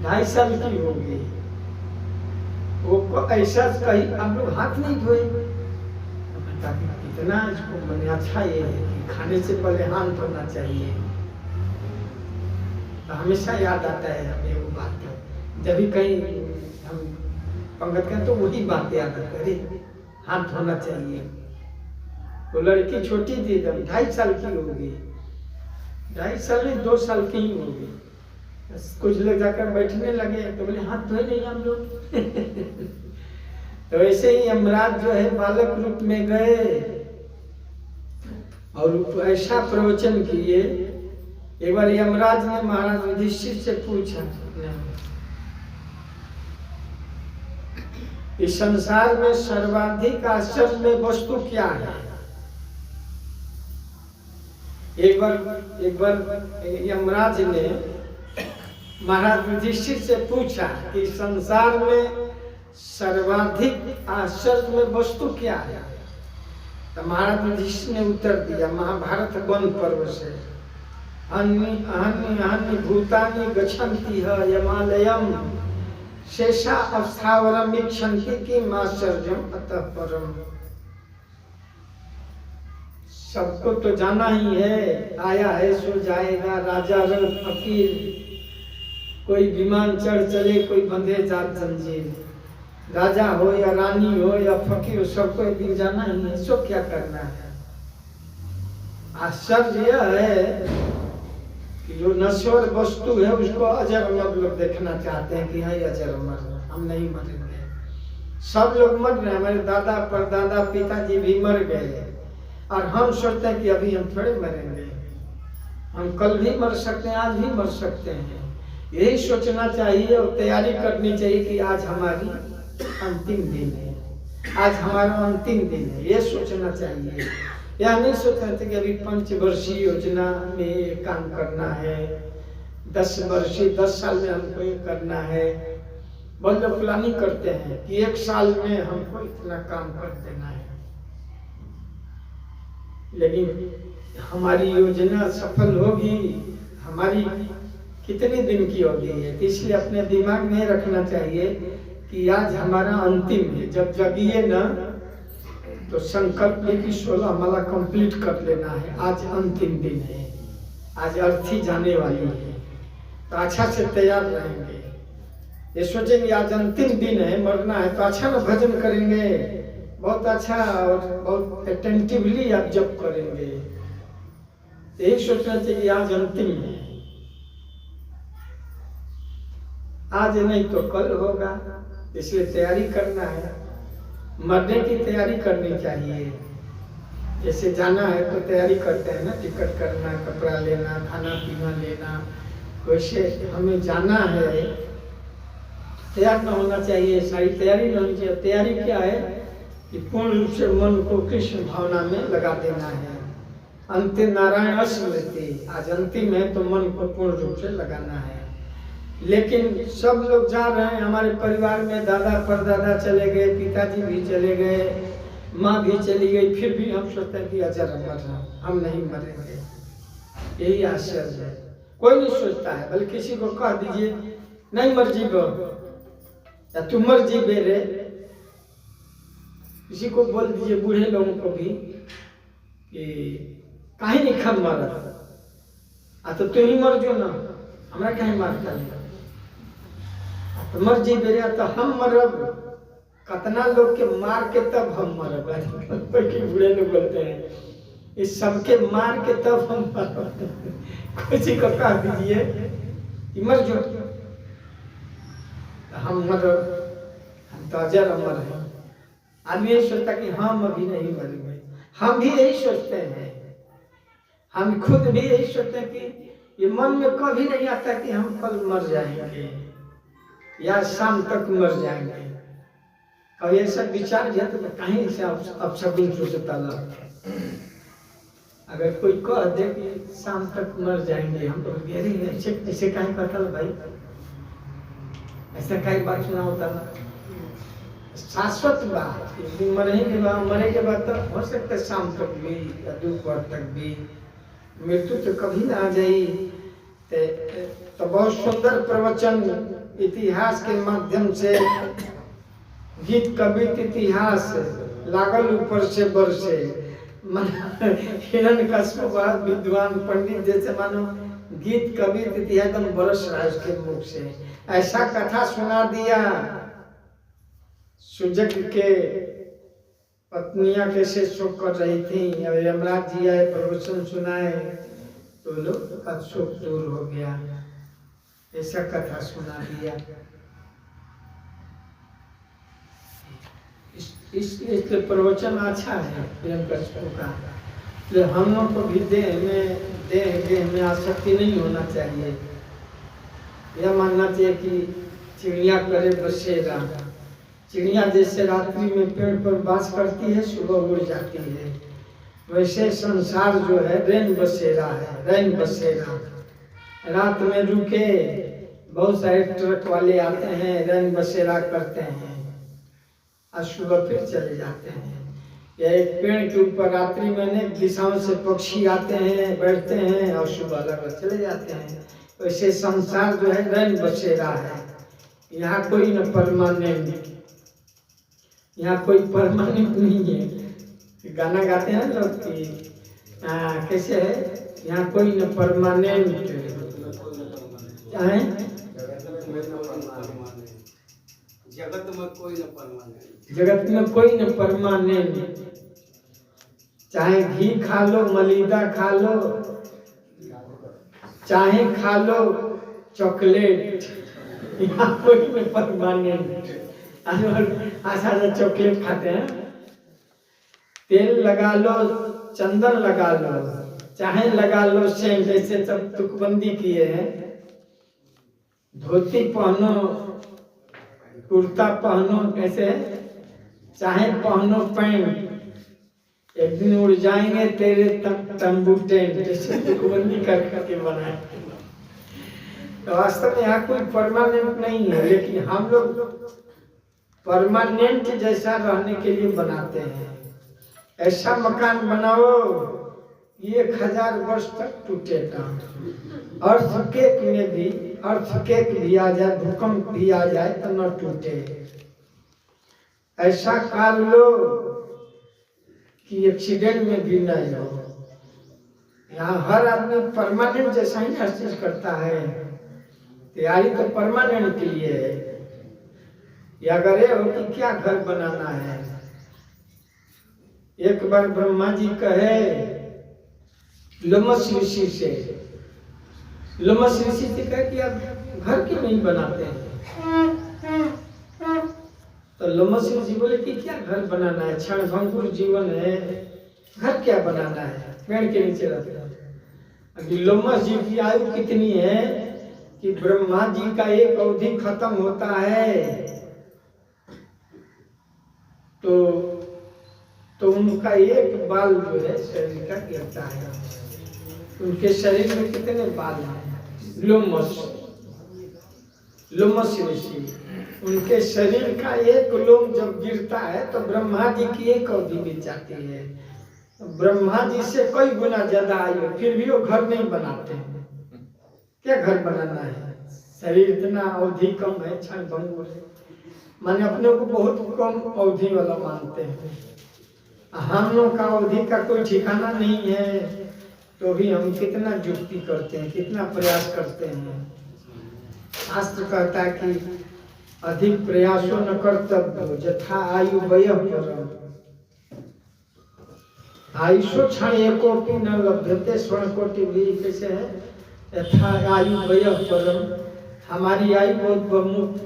2.5 साल की होगी, वो ऐसा कही आप लोग हाथ नहीं धोए। इतना इसको मैंने अच्छा ये है कि खाने से पहले हाथ धोना चाहिए। तो हमेशा याद आता है हमें वो बात, जब भी कहीं हम पंगत करें तो वही बात याद आता है, हाथ धोना चाहिए। वो लड़की छोटी थी, एकदम 2.5 साल की होगी, 2.5 साल नहीं 2 साल की ही होगी। कुछ लोग जाकर बैठने लगे तो बोले हाथ धोए नहीं हम लोग। तो वैसे ही यमराज जो है बालक रूप में गए और ऐसा प्रवचन किए। एक बार यमराज ने महाराज युधिष्ठिर से पूछा, इस संसार में सर्वाधिक आश्चर्य वस्तु क्या है? एक बार यमराज ने महाराज युधिष्ठिर से पूछा कि संसार में सर्वाधिक आश्चर्य वस्तु क्या है? तो महाराज युधिष्ठिर ने उत्तर दिया, महाभारत वन पर्व से, अन्य भूतानि गच्छन्ति यमालयम शेषा अस्थावरम इक्षन्ति किम आश्चर्यम अतः परम। सबको तो जाना ही है, आया है सो जाएगा, राजा रंग फकीर, कोई विमान चढ़ चले, कोई बंधे जात जंजीर। राजा हो या रानी हो या फकीर, सबको एक दिन जाना ही है, सो क्या करना है। आश्चर्य यह है कि जो नश्वर वस्तु है उसको अजर अमर लोग देखना चाहते हैं कि है अजर अमर, हम नहीं मरेंगे। सब लोग मर रहे, हमारे दादा परदादा पिताजी भी मर गए, और हम सोचते हैं कि अभी हम थोड़े मरेंगे, हम कल भी मर सकते हैं, आज भी मर सकते हैं। यही सोचना चाहिए और तैयारी करनी चाहिए कि आज हमारी अंतिम दिन है, आज हमारा अंतिम दिन है, ये सोचना चाहिए। यह नहीं सोचना चाहिए कि अभी 5 वर्षीय योजना में काम करना है, 10 साल में हमको ये करना है। बहुत लोग प्लानिंग करते हैं कि 1 साल में हमको इतना काम कर देना है, लेकिन हमारी योजना सफल होगी, हमारी कितने दिन की होगी है। इसलिए अपने दिमाग में रखना चाहिए कि आज हमारा अंतिम है। जब जगिए ना तो संकल्प ले कि 16 माला कंप्लीट कर लेना है, आज अंतिम दिन है, आज अर्थी जाने वाली है, तो अच्छा से तैयार रहेंगे। ये सोचेंगे आज अंतिम दिन है, मरना है, तो अच्छा ना भजन करेंगे, बहुत अच्छा और बहुत अटेंटिवली आप जप करेंगे। यही सोचना चाहिए आज अंतिम है, आज नहीं तो कल होगा, इसलिए तैयारी करना है। मरने की तैयारी करनी चाहिए, जैसे जाना है तो तैयारी करते हैं ना, टिकट करना, कपड़ा लेना, खाना पीना लेना, वैसे हमें जाना है, तैयार न होना चाहिए, सारी तैयारी न होनी चाहिए। तैयारी क्या है कि पूर्ण रूप से मन को कृष्ण भावना में लगा देना है। अंतिम नारायण स्मृति, आज अंतिम है तो मन को पूर्ण रूप से लगाना है। लेकिन सब लोग जा रहे हैं, हमारे परिवार में दादा परदादा चले गए, पिताजी भी चले गए, माँ भी चली गई, फिर भी हम सोचते हैं कि अजर अमर हम नहीं मरेंगे। यही आश्चर्य है, कोई नहीं सोचता है। बल्कि किसी को कह दीजिए नहीं मर जीवो, या तू मर जी बेरे, किसी को बोल दीजिए बूढ़े लोगों को भी कि कहीं नहीं खम मारा तो तू ही मर जो ना, हमें कहीं मारता नहीं। तो मर जी बेरे तो हम मरब, कतना लोग के मार के तब हम मरब। बूढ़े लोग बोलते हैं इस सबके मार के तब हम मरब। किसी को कह दीजिए कि मर जो, हम मरब, हम तो अजर अमर हैं। आदमी यही सोचता कि हम अभी नहीं मरेंगे, हम भी यही सोचते हैं, हम खुद भी यही सोचते हैं कि ये मन में कभी नहीं आता कि हम कल मर जाएंगे या शाम तक मर जाएंगे। कभी ऐसा विचार किया तो कहीं से अपशकुन सोचता लग। अगर कोई कह दे कि शाम तक मर जाएंगे, हम तो ऐसे कहीं कहता भाई, ऐसा कई बात सुना होता ना। शाश्वत बात, एक दिन मरे के बाद तो हो सकता है शाम तक भी या दोपहर तक भी, मृत्यु तो कभी ना आ जाई। तो बहुत सुंदर प्रवचन इतिहास के माध्यम से, गीत कवित इतिहास लागल ऊपर से बरसे। हिरण्यकश्यप बहुत विद्वान पंडित जैसे मानो गीत कवित इतिहास एकदम बरस रहा है उसके मुख से। ऐसा कथा सुना दिया, सुजग के पत्नियां कैसे शोक कर रही थी, और यमराज जी आए प्रवचन सुनाए तो लोग का शोक दूर हो गया। ऐसा कथा सुना दिया। इसलिए प्रवचन अच्छा है हिरण्यकश्यप का। तो हम लोग को भी देह में आसक्ति नहीं होना चाहिए। यह मानना चाहिए कि चिड़िया करे बसेरा। चिड़िया जैसे रात्रि में पेड़ पर बास करती है, सुबह उड़ जाती है, वैसे संसार जो है रैन बसेरा है, रैन बसेरा। रात में रुके, बहुत सारे ट्रक वाले आते हैं, रैन बसेरा करते हैं और सुबह फिर चले जाते हैं। या एक पेड़ के ऊपर रात्रि में अनेक दिशाओं से पक्षी आते हैं, बैठते हैं और सुबह लगभग चले जाते हैं। वैसे संसार जो है रैन बसेरा है। यहाँ कोई न परमानेंट, यहाँ कोई परमानेंट नहीं है। गाना गाते हैं लोग कि कैसे है, यहाँ कोई न परमानेंट है, जगत में कोई न परमानेंट, जगत में कोई न परमानेंट। चाहे घी खा लो, मलीदा खा लो, चाहे खा लो चॉकलेट, यहाँ कोई न परमानेंट। आशा चॉकलेट खाते हैं, तेल लगा लो, चंदन लगा लो, चाहे लगा लो सेंट, ऐसे सब तुकबंदी किए हैं। धोती पहनो, कुर्ता पहनो, कैसे चाहे पहनो पैंट, एक दिन उड़ जाएंगे तेरे तंबू टेंट, ऐसे तुकबंदी करके बनाए। तो वास्तव में यहाँ कोई परमानेंट नहीं है, लेकिन हम लोग परमानेंट जैसा रहने के लिए बनाते हैं। ऐसा मकान बनाओ 1000 वर्ष तक टूटेगा। अर्थक्वेक में भी, अर्थक्वेक भी आ जाए, भूकंप भी आ जाए तो न टूटे। ऐसा कार लो कि एक्सीडेंट में भी नहीं हो। यहाँ हर आदमी परमानेंट जैसा ही हर चीज करता है। तैयारी तो परमानेंट के लिए है। या अगर ये हो कि क्या घर बनाना है। एक बार ब्रह्मा जी कहे लोमस ऋषि से, लोमस ऋषि से कहे कि आप घर क्यों नहीं बनाते हैं। तो लोमस ऋषि बोले कि क्या घर बनाना है, क्षणभंगुर जीवन है, घर क्या बनाना है, पेड़ के नीचे रहते हैं। अभी लोमस जी की आयु कितनी है कि ब्रह्मा जी का एक अवधि खत्म होता है तो उनका एक बाल जो है शरीर का गिरता है। उनके शरीर में कितने बाल हैं, लोमस, लोमस ऋषि, उनके शरीर का एक लोम जब गिरता है तो ब्रह्मा जी की एक अवधि बीत जाती है। ब्रह्मा जी से कई गुना ज्यादा आयु, फिर भी वो घर नहीं बनाते हैं। क्या घर बनाना है, शरीर इतना अवधि कम है, क्षणभंगुर है। माने अपने को बहुत कम अवधि वाला मानते हैं। हम लोग का अवधि का कोई ठिकाना नहीं है, तो भी हम कितना युक्ति करते हैं, कितना प्रयास करते हैं। शास्त्र कहता है कि अधिक प्रयासों न कर्तव्य यथा आयु व्यय परम, आयुषो क्षण एकोपि न लभ्यते स्वर्ण कोटि भी। कैसे है? यथा आयु व्यय परम, हमारी आयु बहुत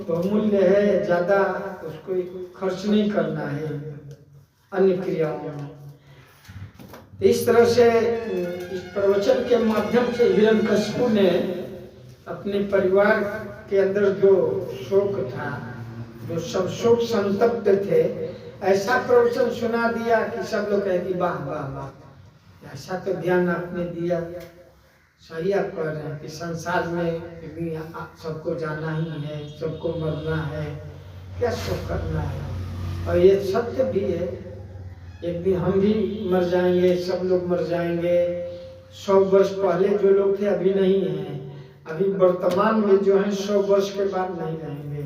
बहुमूल्य है, ज्यादा उसको खर्च नहीं करना है अन्य क्रियाओं में। इस तरह से इस प्रवचन के माध्यम से हिरण्यकशिपु ने अपने परिवार के अंदर जो शोक था, जो सब शोक संतप्त थे, ऐसा प्रवचन सुना दिया कि सब लोग कहे कि वाह वाह वाह, ऐसा तो ध्यान आपने दिया। सही आप कह रहे हैं कि संसार में भी सबको जाना ही है, सबको मरना है, क्या शोक करना है। और ये सत्य भी है, एक दिन हम भी मर जाएंगे, सब लोग मर जाएंगे। 100 वर्ष पहले जो लोग थे अभी नहीं हैं, अभी वर्तमान में जो हैं 100 वर्ष के बाद नहीं रहेंगे।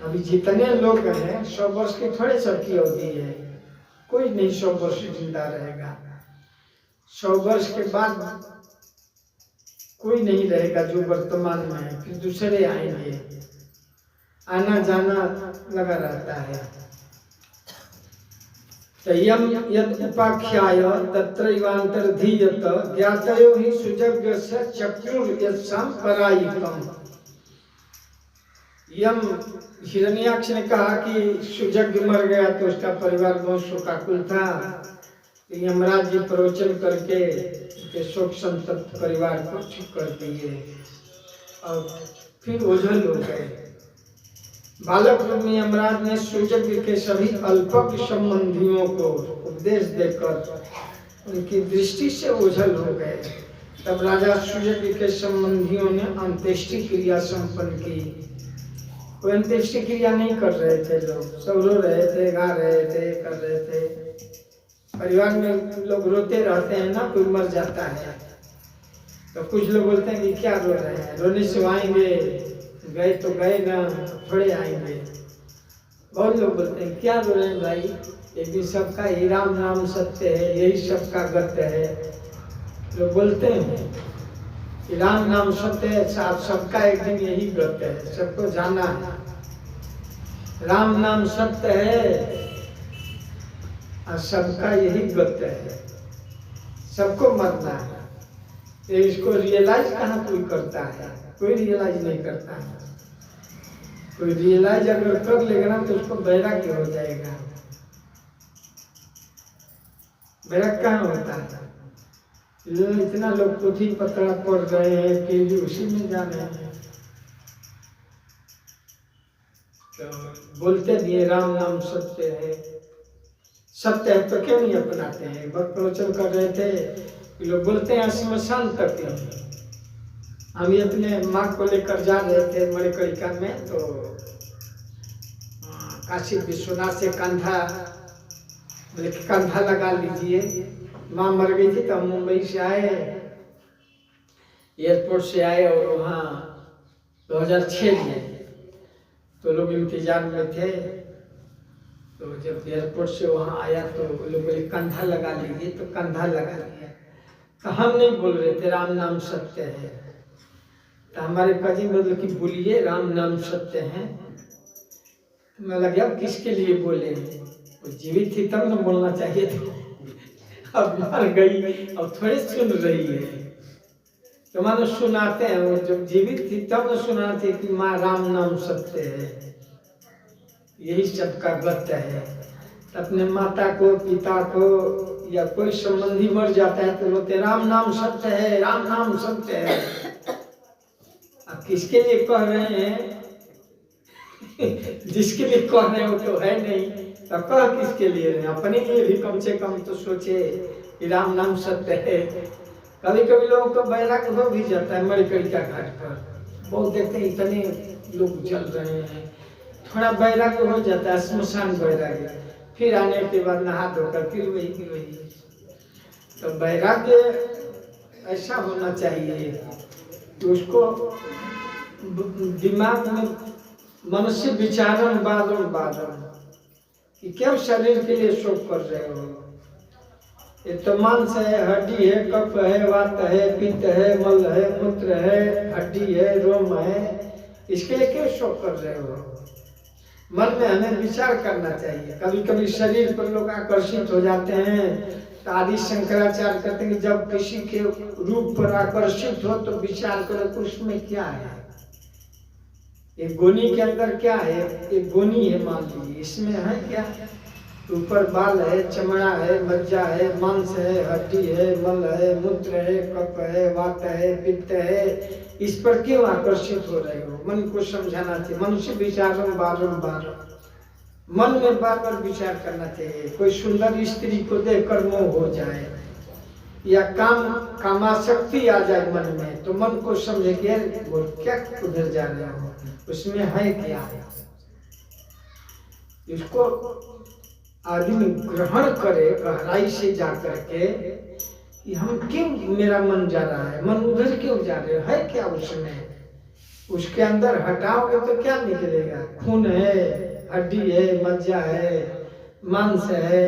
अभी जितने लोग हैं 100 वर्ष की थोड़े सबकी अवधि है, कोई नहीं 100 वर्ष जिंदा रहेगा। 100 वर्ष के बाद कोई नहीं रहेगा जो वर्तमान में है, फिर दूसरे आएंगे, आना जाना लगा रहता है। यम यद उपाख्याय तत्रैवान्तर्धीयत ज्ञातयो हि सुजग्यस्य चक्षुर्यस्सां परायिकम्। यम हिरण्याक्ष ने कहा कि सुजग मर गया तो उसका परिवार बहुत शोकाकुल था। यमराज जी प्रवचन करके शोक संतप्त परिवार को चुप कर दिए और फिर ओझल हो गए। बालक रूप में यमराज ने सुजग के सभी अल्पज्ञ संबंधियों को उपदेश देकर उनकी दृष्टि से ओझल हो गए। तब राजा सुजग के संबंधियों ने अंत्येष्टि क्रिया संपन्न की। कोई अंत्येष्टि क्रिया नहीं कर रहे थे, लोग सब रो रहे थे, गा रहे थे, कर रहे थे। परिवार में लोग रोते रहते हैं ना, कोई मर जाता है तो कुछ लोग बोलते हैं कि क्या रो रहे हैं, रोने से आएंगे, गए तो गए ना, थोड़े आएंगे। बहुत लोग बोलते हैं क्या रो रहे हैं भाई, एक दिन सबका ही राम नाम सत्य है, यही सबका गत्य है। लोग बोलते हैं कि राम नाम सत्य है, साहब सबका एक दिन यही गत्य है, सबको जाना है। राम नाम सत्य है और सबका यही गत्य है, सबको मरना है। तो इसको रियलाइज कहाँ कोई करता है, कोई रियलाइज नहीं करता है। कोई रियलाइज अगर कर लेगा ना तो उसको वैराग्य हो जाएगा। वैराग्य कहाँ होता है? इतना लोग पोथी पत्रा पढ़ रहे हैं फिर भी उसी में जा रहे हैं। तो बोलते भी राम नाम सत्य है, सत्य है तो क्यों नहीं अपनाते हैं? बहुत प्रवचन कर रहे थे, लोग बोलते हैं श्मशान तक। हम भी अपने माँ को लेकर जा रहे थे मणिकर्णिका में, तो काशी विश्वनाथ से कंधा, बोले कंधा लगा लीजिए। माँ मर गई थी तो हम मुंबई से आए, एयरपोर्ट से आए और वहाँ 2006 में तो लोग इंतजार में थे। तो जब एयरपोर्ट से वहाँ आया तो लोग बोले कंधा लगा लीजिए, तो कंधा लगा लिया। तो हम नहीं बोल रहे थे राम नाम सत्य है। तो हमारे कजी मतलब कि बोलिए राम नाम सत्य है। तो मैं लगे अब किसके लिए बोले, वो जीवित थी तब न बोलना चाहिए था, अब मर गई अब थोड़े सुन रही है। तो मानो सुनाते हैं, वो जब जीवित थी तब न सुनाते कि माँ राम नाम सत्य है, यही सबका गत्य है। तो अपने माता को, पिता को या कोई संबंधी मर जाता है तो बोलते राम नाम सत्य है, राम नाम सत्य है। अब किसके लिए कह रहे हैं? जिसके लिए कह रहे हैं वो तो है नहीं, तो कह किसके लिए रहे? अपने लिए भी कम से कम तो सोचे कि राम नाम सत्य है। कभी कभी लोगों को वैराग्य हो भी जाता है मणिकर्णिका घाट पर, बहुत देखते हैं इतने लोग जल रहे हैं, थोड़ा वैराग्य हो जाता है, श्मशान वैराग्य। फिर आने के बाद नहा धोकर फिर वही की वही। तो वैराग्य ऐसा होना चाहिए कि उसको दिमाग में मनुष्य विचारम बादम बादम कि क्यों शरीर के लिए शोक कर रहे हो? ये तो मांस है, हड्डी है, कफ है, वात है, पित्त है, मल है, मूत्र है, हड्डी है, रोम है, इसके लिए क्यों शोक कर रहे हो? मन में हमें विचार करना चाहिए। कभी कभी शरीर पर लोग आकर्षित हो जाते हैं तो आदि शंकराचार्य कहते हैं कि जब किसी के रूप पर आकर्षित हो तो विचार करो कि उसमें क्या है, एक गोनी के अंदर क्या है, एक गोनी है मान लीजिए, इसमें है क्या? ऊपर बाल है, चमड़ा है, मज्जा है, मांस है, हड्डी है, मल है, मूत्र है, कफ है, वात है, पित्त है, इस पर क्यों आकर्षित हो रहे हो? मन को समझाना चाहिए। मनुष्य विचार बार मन में बार बार विचार करना चाहिए। कोई सुंदर स्त्री को देखकर मोह हो जाए या कामाशक्ति आ जाए मन में तो मन को समझे कि वो क्या उधर जा रहे हो, उसमें है क्या है, इसको आदमी ग्रहण करे गहराई से जा करके कि हम क्यों, मेरा मन जा रहा है, मन उधर क्यों जा रहे है क्या उसमें? उसके अंदर हटाओगे तो क्या निकलेगा? खून है, हड्डी है, मज्जा है, मांस है,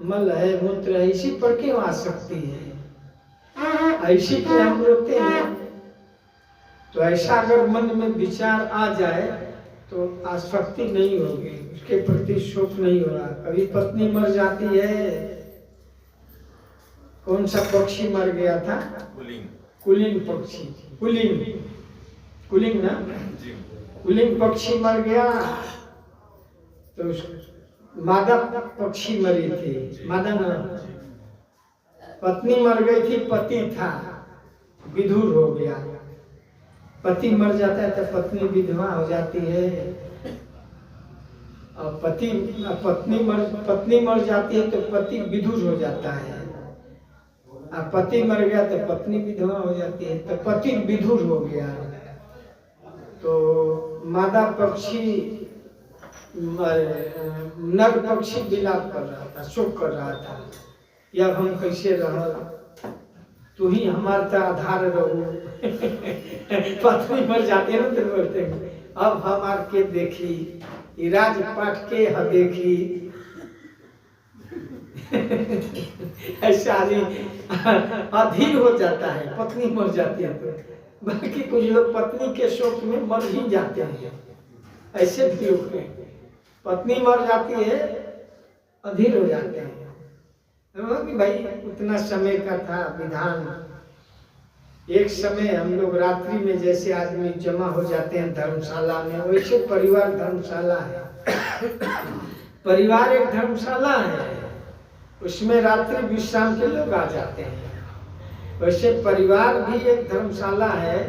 मल है, मूत्र है, इसी पर क्यों आसक्ति है? ऐसी पे हम रोते हैं। तो ऐसा अगर मन में विचार आ जाए तो आसक्ति नहीं होगी, उसके प्रति शोक नहीं होगा। कभी पत्नी मर जाती है, कौन सा पक्षी मर गया था? कुलीन पक्षी, कुलीन ना, कुलीन पक्षी मर गया तो मादा पक्षी मरी थी, मादा ना, पत्नी मर गई थी, पति था, विधुर हो गया। पति मर जाता है तो पत्नी विधवा हो जाती है, और पत्नी मर जाती है तो पति विधुर हो जाता है, और पति मर गया तो पत्नी विधवा हो जाती है, तो पति विधुर हो गया। तो मादा पक्षी, नर पक्षी विलाप कर रहा था, शोक कर रहा था, या हम कैसे रह, तू ही हमारा आधार रहो। पत्नी मर जाती है ना तो बोलते हैं अब हमार के देखी राजपाट के ह देखी। ऐसा आदमी अधीर हो जाता है, पत्नी मर जाती है तो, बल्कि कुछ लोग पत्नी के शोक में मर ही जाते हैं। ऐसे भी लोग हैं, पत्नी मर जाती है अधीर हो जाते हैं कि भाई उतना समय का था विधान। एक समय हम लोग रात्रि में जैसे आदमी जमा हो जाते हैं धर्मशाला में, वैसे परिवार धर्मशाला है। परिवार एक धर्मशाला है, उसमें रात्रि विश्राम के लोग आ जाते हैं। वैसे परिवार भी एक धर्मशाला है।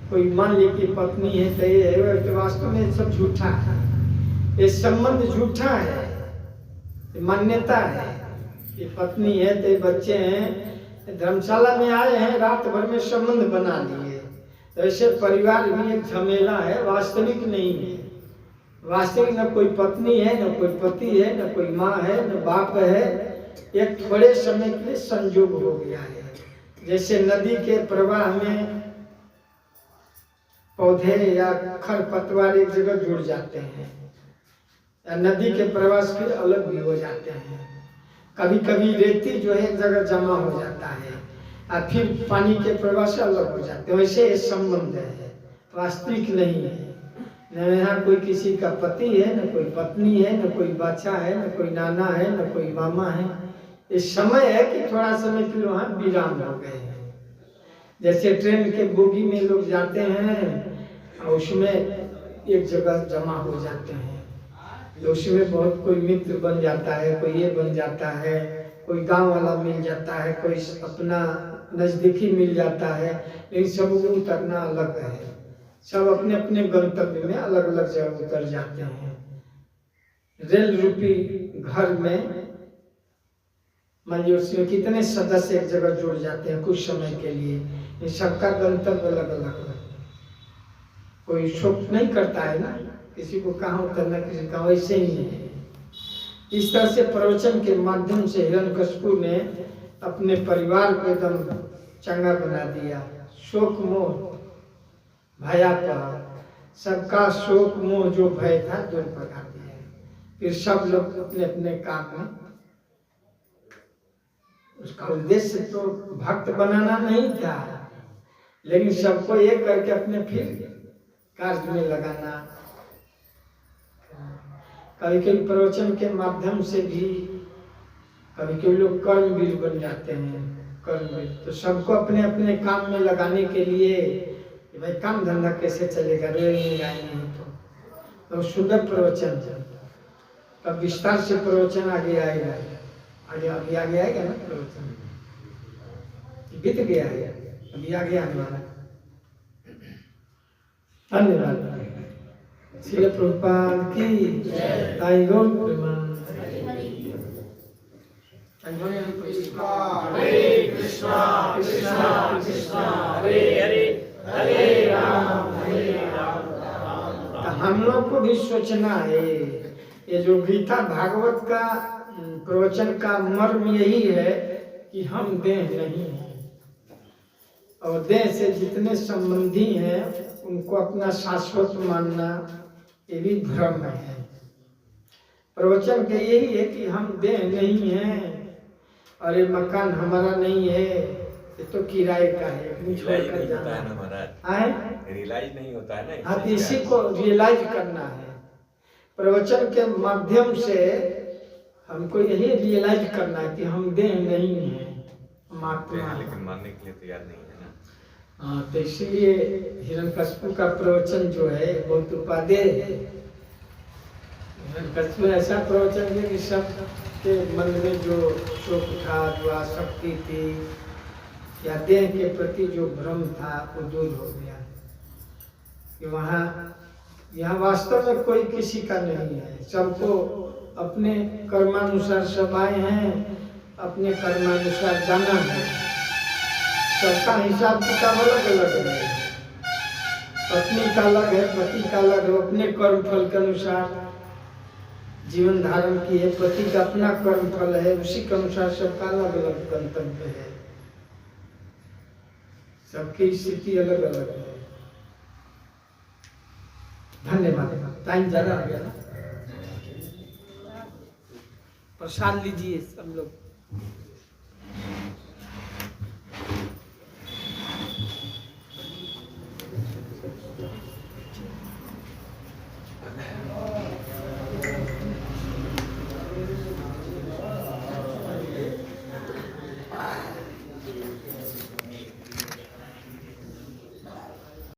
कोई मान ली कि पत्नी है तो ये है, तो वास्तव में सब झूठा है, ये संबंध झूठा है, मान्यता है। ये पत्नी है तो बच्चे हैं, धर्मशाला में आए हैं, रात भर में संबंध बना लिए। तो ऐसे परिवार भी एक झमेला है, वास्तविक नहीं है। वास्तविक न कोई पत्नी है, न कोई पति है, न कोई माँ है, न बाप है, एक थोड़े समय के लिए संयोग हो गया है। जैसे नदी के प्रवाह में पौधे या खरपतवार एक जगह जुड़ जाते हैं, या नदी के प्रवाह फिर अलग भी हो जाते हैं। कभी कभी रेती जो है एक जगह जमा हो जाता है और फिर पानी के प्रवाह से अलग हो जाते हैं। वैसे ये संबंध है, वास्तविक नहीं है। न यहाँ कोई किसी का पति है, न कोई पत्नी है, न कोई बच्चा है, न कोई नाना है, न कोई मामा है। ये समय है कि थोड़ा समय फिर वहाँ विराम हो गए हैं। जैसे ट्रेन के बोगी में लोग जाते हैं और उसमें एक जगह जमा हो जाते हैं, तो उसमें बहुत कोई मित्र बन जाता है, कोई ये बन जाता है, कोई गांव वाला मिल जाता है, कोई अपना नजदीकी मिल जाता है। लेकिन सब उतरना अलग है, सब अपने अपने गंतव्य में अलग अलग जगह उतर जाते हैं। रेल रूपी घर में मान लीजिए उसमें कितने सदस्य एक जगह जुड़ जाते हैं कुछ समय के लिए, इन सबका गंतव्य अलग अलग है। कोई शोक नहीं करता है ना, किसी को कहाँ उतरना, किसी का वैसे ही है। इस तरह से प्रवचन के माध्यम से हिरण्यकशिपु ने अपने परिवार को एकदम चंगा बना दिया। शोक मोह भयापा सबका शोक मोह जो भय था दूर भगा दिया। फिर सब लोग अपने अपने काम में, उसका उद्देश्य तो भक्त बनाना नहीं था, लेकिन सबको एक करके अपने फिर कार्य में लगाना। कभी कभी प्रवचन के माध्यम से भी कभी कभी लोग कर्मवीर बन जाते हैं। कर्मवीर तो सबको अपने अपने काम में लगाने के लिए कि भाई काम धंधा कैसे चलेगा, रोएंगे गाएंगे तो सुंदर प्रवचन। तब विस्तार से प्रवचन आगे आएगा, आगे अभी आगे आएगा ना प्रवचन, बीत गया है अभी आगे आने वाला। धन्यवाद। श्रील प्रभुपाद की जय। गौर प्रेमानंद। हरे कृष्णा कृष्णा कृष्णा हरे हरे हरे राम तो हम लोग को भी सोचना है, ये जो गीता भागवत का प्रवचन का मर्म यही है कि हम देह नहीं हैं और देह से जितने संबंधी हैं उनको अपना शाश्वत मानना ये भी भ्रम है। प्रवचन का यही है कि हम देह नहीं हैं और ये मकान हमारा नहीं है, ये तो किराए का है, छोड़कर जाना है। रियलाइज नहीं होता है ना। हाँ, इसी को रियलाइज करना है। प्रवचन के माध्यम से हमको यही रियलाइज करना है कि हम देह नहीं हैं, हम आत्मा हैं। लेकिन मानने के लिए तैयार नहीं है ना। हाँ, तो इसलिए हिरण्यकश्यप का प्रवचन जो है बहुत उपादेय है। हिरण्यकश्यप ऐसा प्रवचन है कि सब के मन में जो शोक था, जो आसक्ति थी या देह के प्रति जो भ्रम था वो दूर हो गया। कि वहाँ यहाँ वास्तव में कोई किसी का नहीं है, सबको अपने कर्मानुसार सब आए हैं, अपने कर्मानुसार जाना है। सबका हिसाब किताब अलग अलग है, पत्नी का अलग है, पति का अलग है, अपने कर्म फल के अनुसार जीवन धारण की है, पति का अपना कर्म फल है, उसी के अनुसार सबका अलग अलग गंतव्य है, सबकी स्थिति अलग अलग है। धन्यवाद। टाइम ज्यादा हो गया ना, प्रसाद लीजिए सब लोग।